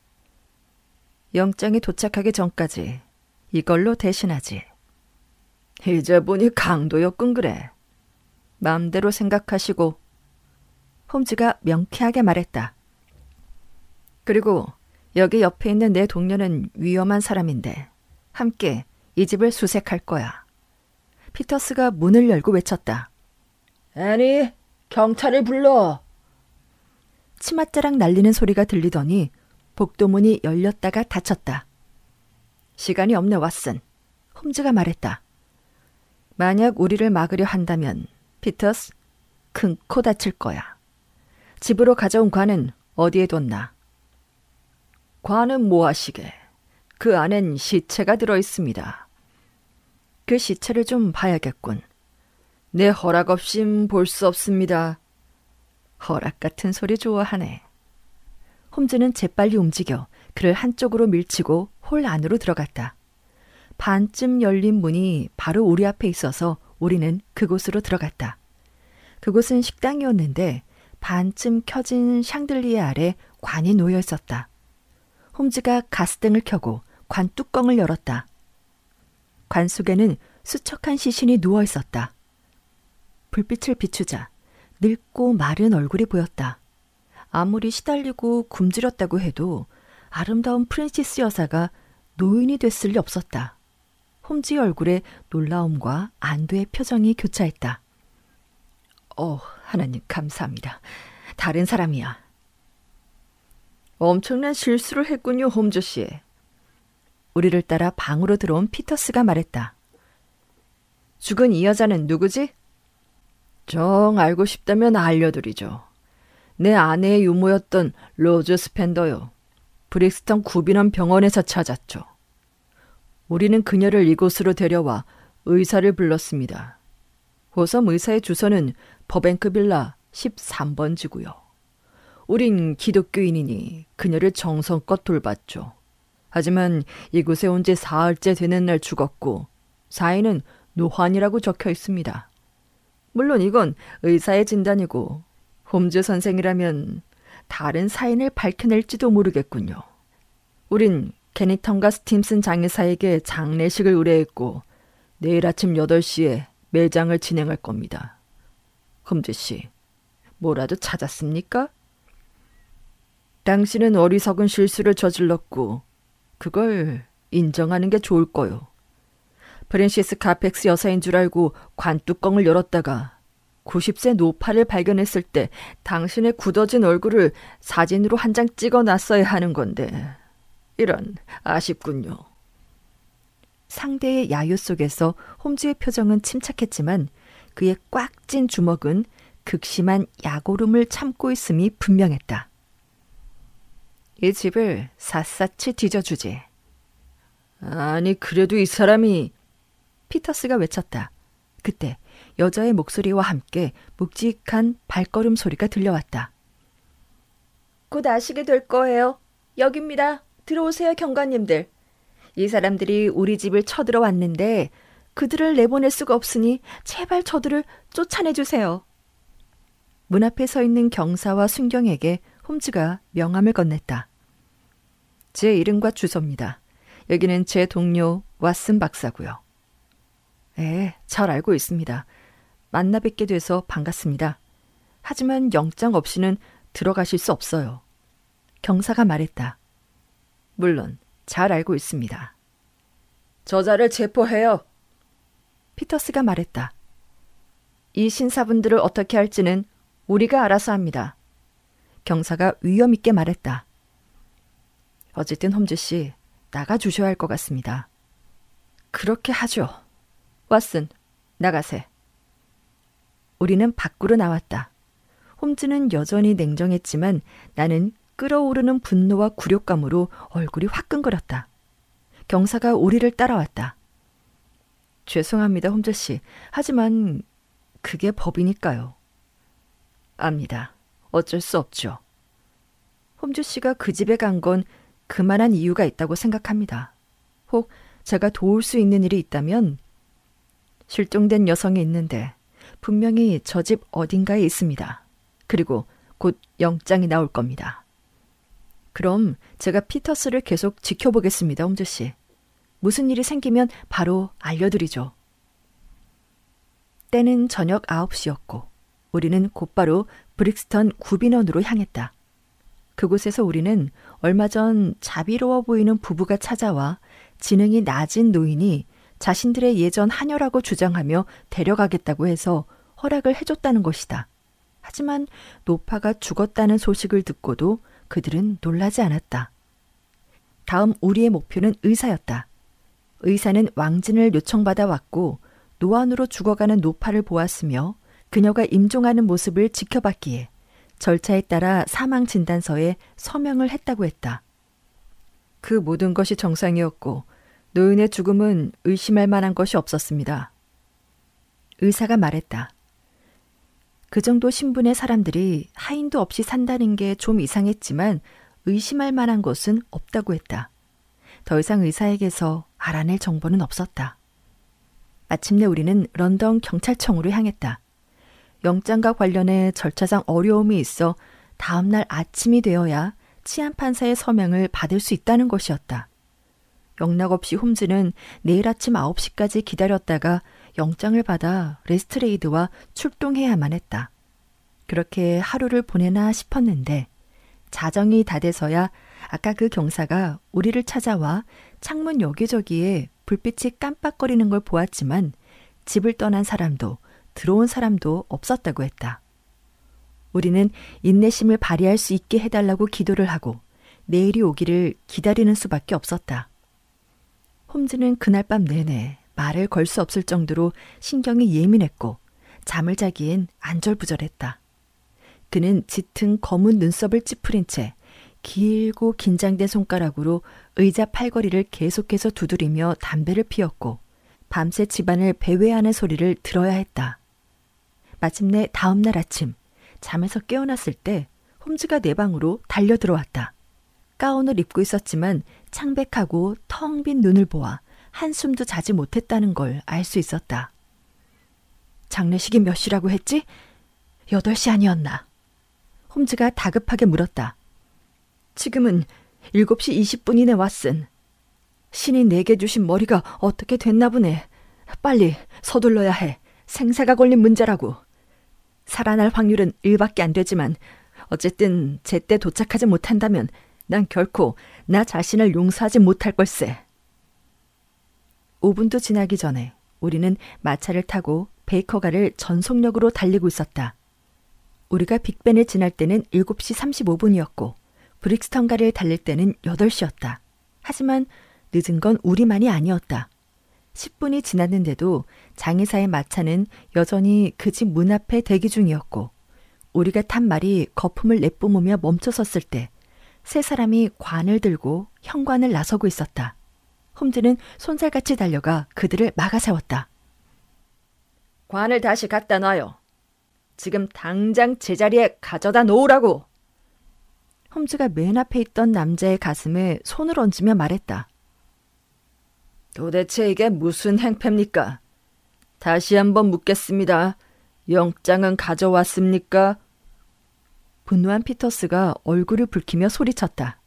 영장이 도착하기 전까지 이걸로 대신하지. 이제 보니 강도였군 그래. 마음대로 생각하시고. 홈즈가 명쾌하게 말했다. 그리고 여기 옆에 있는 내 동료는 위험한 사람인데 함께 이 집을 수색할 거야. 피터스가 문을 열고 외쳤다. 애니, 경찰을 불러. 치맛자락 날리는 소리가 들리더니 복도문이 열렸다가 닫혔다. 시간이 없네 왓슨. 홈즈가 말했다. 만약 우리를 막으려 한다면 피터스, 큰 코 다칠 거야. 집으로 가져온 관은 어디에 뒀나? 관은 뭐 하시게? 그 안엔 시체가 들어있습니다. 그 시체를 좀 봐야겠군. 내 허락 없인 볼 수 없습니다. 허락 같은 소리 좋아하네. 홈즈는 재빨리 움직여 그를 한쪽으로 밀치고 홀 안으로 들어갔다. 반쯤 열린 문이 바로 우리 앞에 있어서 우리는 그곳으로 들어갔다. 그곳은 식당이었는데 반쯤 켜진 샹들리에 아래 관이 놓여 있었다. 홈즈가 가스등을 켜고 관 뚜껑을 열었다. 관 속에는 수척한 시신이 누워 있었다. 불빛을 비추자 늙고 마른 얼굴이 보였다. 아무리 시달리고 굶주렸다고 해도 아름다운 프린시스 여사가 노인이 됐을 리 없었다. 홈즈의 얼굴에 놀라움과 안도의 표정이 교차했다. 하나님 감사합니다. 다른 사람이야. 엄청난 실수를 했군요, 홈즈 씨. 우리를 따라 방으로 들어온 피터스가 말했다. 죽은 이 여자는 누구지? 정 알고 싶다면 알려드리죠. 내 아내의 유모였던 로즈 스펜더요. 브릭스턴 구빈원 병원에서 찾았죠. 우리는 그녀를 이곳으로 데려와 의사를 불렀습니다. 호섬 의사의 주소는 버뱅크 빌라 13번지고요. 우린 기독교인이니 그녀를 정성껏 돌봤죠. 하지만 이곳에 온 지 사흘째 되는 날 죽었고 사인은 노환이라고 적혀 있습니다. 물론 이건 의사의 진단이고 홈즈 선생이라면 다른 사인을 밝혀낼지도 모르겠군요. 우린 케니턴과 스팀슨 장의사에게 장례식을 의뢰했고 내일 아침 8시에 매장을 진행할 겁니다. 홈즈 씨, 뭐라도 찾았습니까? 당신은 어리석은 실수를 저질렀고 그걸 인정하는 게 좋을 거요. 프랜시스 카펙스 여사인 줄 알고 관뚜껑을 열었다가 90세 노파를 발견했을 때 당신의 굳어진 얼굴을 사진으로 한 장 찍어놨어야 하는 건데 이런 아쉽군요. 상대의 야유 속에서 홈즈의 표정은 침착했지만 그의 꽉 찐 주먹은 극심한 약오름을 참고 있음이 분명했다. 이 집을 샅샅이 뒤져주지. 아니 그래도 이 사람이... 피터스가 외쳤다. 그때 여자의 목소리와 함께 묵직한 발걸음 소리가 들려왔다. 곧 아시게 될 거예요. 여깁니다. 들어오세요, 경관님들. 이 사람들이 우리 집을 쳐들어왔는데 그들을 내보낼 수가 없으니 제발 저들을 쫓아내주세요. 문 앞에 서 있는 경사와 순경에게 홈즈가 명함을 건넸다. 제 이름과 주소입니다. 여기는 제 동료 왓슨 박사고요. 잘 알고 있습니다. 만나 뵙게 돼서 반갑습니다. 하지만 영장 없이는 들어가실 수 없어요. 경사가 말했다. 물론 잘 알고 있습니다. 저자를 체포해요. 피터스가 말했다. 이 신사분들을 어떻게 할지는 우리가 알아서 합니다. 경사가 위험 있게 말했다. 어쨌든 홈즈 씨, 나가주셔야 할 것 같습니다. 그렇게 하죠. 왓슨, 나가세. 우리는 밖으로 나왔다. 홈즈는 여전히 냉정했지만 나는 끓어오르는 분노와 굴욕감으로 얼굴이 화끈거렸다. 경사가 우리를 따라왔다. 죄송합니다, 홈즈 씨. 하지만 그게 법이니까요. 압니다. 어쩔 수 없죠. 홈즈 씨가 그 집에 간 건 그만한 이유가 있다고 생각합니다. 혹 제가 도울 수 있는 일이 있다면 실종된 여성이 있는데 분명히 저 집 어딘가에 있습니다. 그리고 곧 영장이 나올 겁니다. 그럼 제가 피터스를 계속 지켜보겠습니다, 홈즈 씨. 무슨 일이 생기면 바로 알려드리죠. 때는 저녁 9시였고 우리는 곧바로 브릭스턴 구빈원으로 향했다. 그곳에서 우리는 얼마 전 자비로워 보이는 부부가 찾아와 지능이 낮은 노인이 자신들의 예전 하녀라고 주장하며 데려가겠다고 해서 허락을 해줬다는 것이다. 하지만 노파가 죽었다는 소식을 듣고도 그들은 놀라지 않았다. 다음 우리의 목표는 의사였다. 의사는 왕진을 요청받아 왔고 노안으로 죽어가는 노파를 보았으며 그녀가 임종하는 모습을 지켜봤기에 절차에 따라 사망 진단서에 서명을 했다고 했다. 그 모든 것이 정상이었고 노인의 죽음은 의심할 만한 것이 없었습니다. 의사가 말했다. 그 정도 신분의 사람들이 하인도 없이 산다는 게 좀 이상했지만 의심할 만한 것은 없다고 했다. 더 이상 의사에게서 알아낼 정보는 없었다. 마침내 우리는 런던 경찰청으로 향했다. 영장과 관련해 절차상 어려움이 있어 다음날 아침이 되어야 치안판사의 서명을 받을 수 있다는 것이었다. 영락없이 홈즈는 내일 아침 9시까지 기다렸다가 영장을 받아 레스트레이드와 출동해야만 했다. 그렇게 하루를 보내나 싶었는데 자정이 다 돼서야 아까 그 경사가 우리를 찾아와 창문 여기저기에 불빛이 깜빡거리는 걸 보았지만 집을 떠난 사람도 들어온 사람도 없었다고 했다. 우리는 인내심을 발휘할 수 있게 해달라고 기도를 하고 내일이 오기를 기다리는 수밖에 없었다. 홈즈는 그날 밤 내내 말을 걸 수 없을 정도로 신경이 예민했고 잠을 자기엔 안절부절했다. 그는 짙은 검은 눈썹을 찌푸린 채 길고 긴장된 손가락으로 의자 팔걸이를 계속해서 두드리며 담배를 피웠고 밤새 집안을 배회하는 소리를 들어야 했다. 마침내 다음 날 아침 잠에서 깨어났을 때 홈즈가 내 방으로 달려 들어왔다. 가운을 입고 있었지만 창백하고 텅 빈 눈을 보아 한숨도 자지 못했다는 걸 알 수 있었다. 장례식이 몇 시라고 했지? 8시 아니었나? 홈즈가 다급하게 물었다. 지금은 7시 20분이네 왓슨. 신이 내게 주신 머리가 어떻게 됐나 보네. 빨리 서둘러야 해. 생사가 걸린 문제라고. 살아날 확률은 1밖에 안 되지만 어쨌든 제때 도착하지 못한다면 난 결코 나 자신을 용서하지 못할 걸세. 5분도 지나기 전에 우리는 마차를 타고 베이커가를 전속력으로 달리고 있었다. 우리가 빅벤을 지날 때는 7시 35분이었고 브릭스턴가를 달릴 때는 8시였다. 하지만 늦은 건 우리만이 아니었다. 10분이 지났는데도 장의사의 마차는 여전히 그 집 문 앞에 대기 중이었고 우리가 탄 말이 거품을 내뿜으며 멈춰섰을 때 세 사람이 관을 들고 현관을 나서고 있었다. 홈즈는 손살같이 달려가 그들을 막아세웠다. 관을 다시 갖다 놔요. 지금 당장 제자리에 가져다 놓으라고. 홈즈가 맨 앞에 있던 남자의 가슴에 손을 얹으며 말했다. 도대체 이게 무슨 행패입니까? 다시 한번 묻겠습니다. 영장은 가져왔습니까? 분노한 피터스가 얼굴을 붉히며 소리쳤다.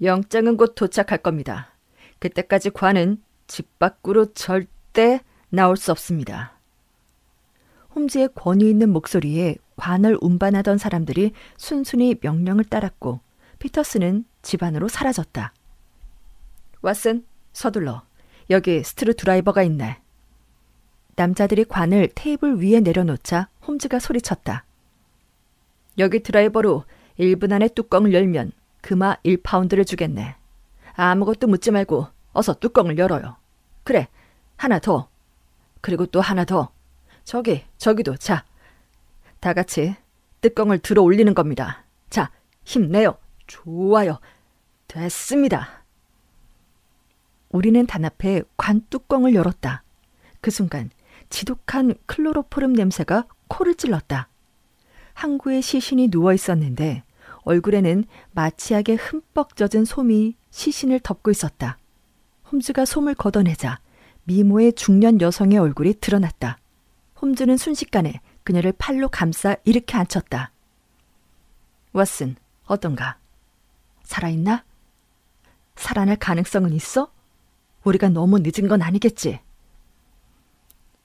영장은 곧 도착할 겁니다. 그때까지 관은 집 밖으로 절대 나올 수 없습니다. 홈즈의 권위 있는 목소리에 관을 운반하던 사람들이 순순히 명령을 따랐고 피터스는 집 안으로 사라졌다. 왓슨, 서둘러. 여기 스트루 드라이버가 있네. 남자들이 관을 테이블 위에 내려놓자 홈즈가 소리쳤다. 여기 드라이버로 1분 안에 뚜껑을 열면 금화 1파운드를 주겠네. 아무것도 묻지 말고 어서 뚜껑을 열어요. 그래, 하나 더. 그리고 또 하나 더. 저기도. 자, 다 같이 뚜껑을 들어 올리는 겁니다. 자, 힘내요. 좋아요. 됐습니다. 우리는 단합해 관 뚜껑을 열었다. 그 순간 지독한 클로로포름 냄새가 코를 찔렀다. 항구에 시신이 누워 있었는데 얼굴에는 마취약에 흠뻑 젖은 솜이 시신을 덮고 있었다. 홈즈가 솜을 걷어내자 미모의 중년 여성의 얼굴이 드러났다. 홈즈는 순식간에 그녀를 팔로 감싸 일으켜 앉혔다. 왓슨, 어떤가? 살아있나? 살아날 가능성은 있어? 우리가 너무 늦은 건 아니겠지?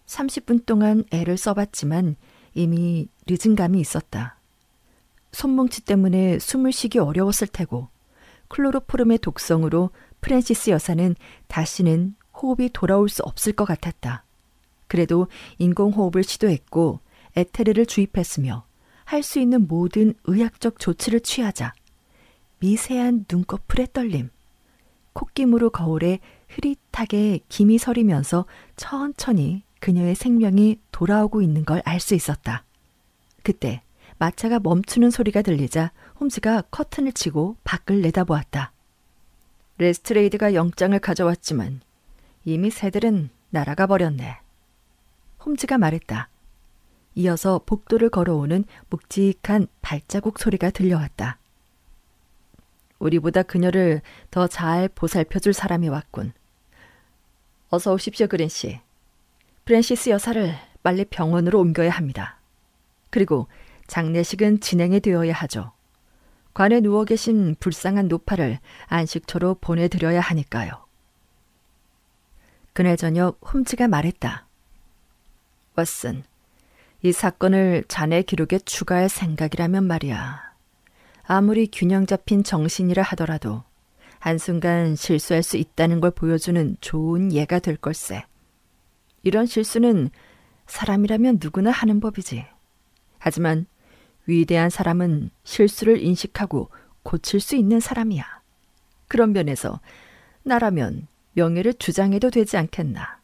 30분 동안 애를 써봤지만 이미 늦은 감이 있었다. 손뭉치 때문에 숨을 쉬기 어려웠을 테고 클로로포름의 독성으로 프랜시스 여사는 다시는 호흡이 돌아올 수 없을 것 같았다. 그래도 인공호흡을 시도했고 에테르를 주입했으며 할 수 있는 모든 의학적 조치를 취하자 미세한 눈꺼풀의 떨림, 콧김으로 거울에 흐릿하게 김이 서리면서 천천히 그녀의 생명이 돌아오고 있는 걸 알 수 있었다. 그때 마차가 멈추는 소리가 들리자 홈즈가 커튼을 치고 밖을 내다보았다. 레스트레이드가 영장을 가져왔지만 이미 새들은 날아가 버렸네. 홈즈가 말했다. 이어서 복도를 걸어오는 묵직한 발자국 소리가 들려왔다. 우리보다 그녀를 더 잘 보살펴줄 사람이 왔군. 어서 오십시오, 그린 씨. 프랜시스 여사를 빨리 병원으로 옮겨야 합니다. 그리고 장례식은 진행이 되어야 하죠. 관에 누워 계신 불쌍한 노파를 안식처로 보내드려야 하니까요. 그날 저녁 홈즈가 말했다. 왓슨, 이 사건을 자네 기록에 추가할 생각이라면 말이야. 아무리 균형 잡힌 정신이라 하더라도 한순간 실수할 수 있다는 걸 보여주는 좋은 예가 될 걸세. 이런 실수는 사람이라면 누구나 하는 법이지. 하지만 위대한 사람은 실수를 인식하고 고칠 수 있는 사람이야. 그런 면에서 나라면 명예를 주장해도 되지 않겠나.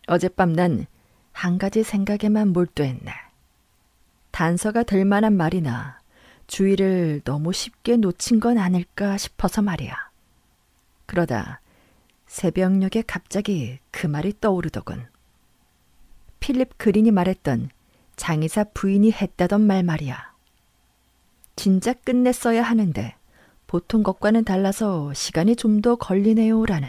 어젯밤 난 한 가지 생각에만 몰두했네. 단서가 될 만한 말이나 주의를 너무 쉽게 놓친 건 아닐까 싶어서 말이야. 그러다 새벽녘에 갑자기 그 말이 떠오르더군. 필립 그린이 말했던 장의사 부인이 했다던 말 말이야. 진작 끝냈어야 하는데 보통 것과는 달라서 시간이 좀 더 걸리네요라는.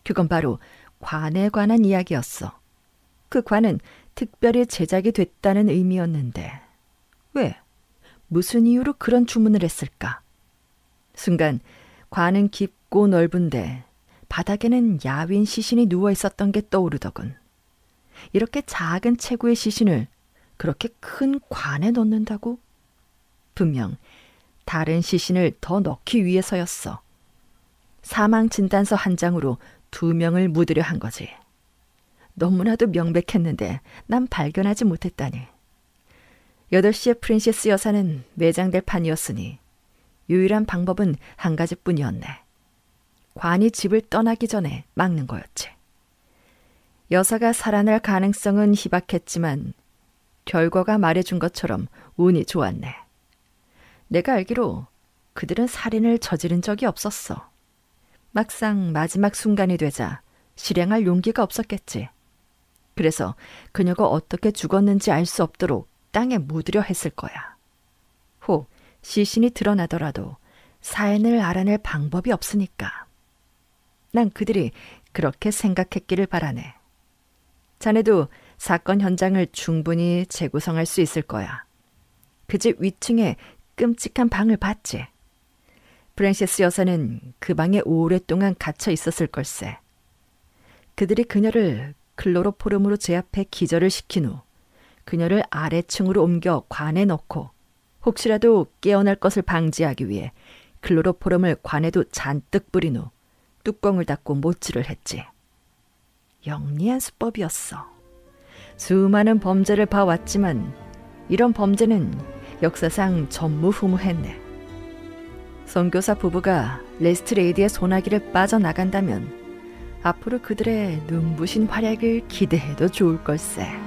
그건 바로 관에 관한 이야기였어. 그 관은 특별히 제작이 됐다는 의미였는데 왜? 무슨 이유로 그런 주문을 했을까? 순간 관은 깊고 넓은데 바닥에는 야윈 시신이 누워 있었던 게 떠오르더군. 이렇게 작은 체구의 시신을 그렇게 큰 관에 넣는다고? 분명 다른 시신을 더 넣기 위해서였어. 사망 진단서 한 장으로 2명을 묻으려 한 거지. 너무나도 명백했는데 난 발견하지 못했다니. 8시에 프린세스 여사는 매장될 판이었으니 유일한 방법은 한 가지뿐이었네. 관이 집을 떠나기 전에 막는 거였지. 여사가 살아날 가능성은 희박했지만 결과가 말해준 것처럼 운이 좋았네. 내가 알기로 그들은 살인을 저지른 적이 없었어. 막상 마지막 순간이 되자 실행할 용기가 없었겠지. 그래서 그녀가 어떻게 죽었는지 알 수 없도록 땅에 묻으려 했을 거야. 혹 시신이 드러나더라도 사인을 알아낼 방법이 없으니까. 난 그들이 그렇게 생각했기를 바라네. 자네도 사건 현장을 충분히 재구성할 수 있을 거야. 그 집 위층에 끔찍한 방을 봤지. 프랜시스 여사는 그 방에 오랫동안 갇혀 있었을 걸세. 그들이 그녀를 클로로포름으로 제압해 기절을 시킨 후 그녀를 아래층으로 옮겨 관에 넣고 혹시라도 깨어날 것을 방지하기 위해 클로로포름을 관에도 잔뜩 뿌린 후 뚜껑을 닫고 못질을 했지. 영리한 수법이었어. 수많은 범죄를 봐왔지만 이런 범죄는 역사상 전무후무했네. 선교사 부부가 레스트레이드의 소나기를 빠져나간다면 앞으로 그들의 눈부신 활약을 기대해도 좋을 걸세.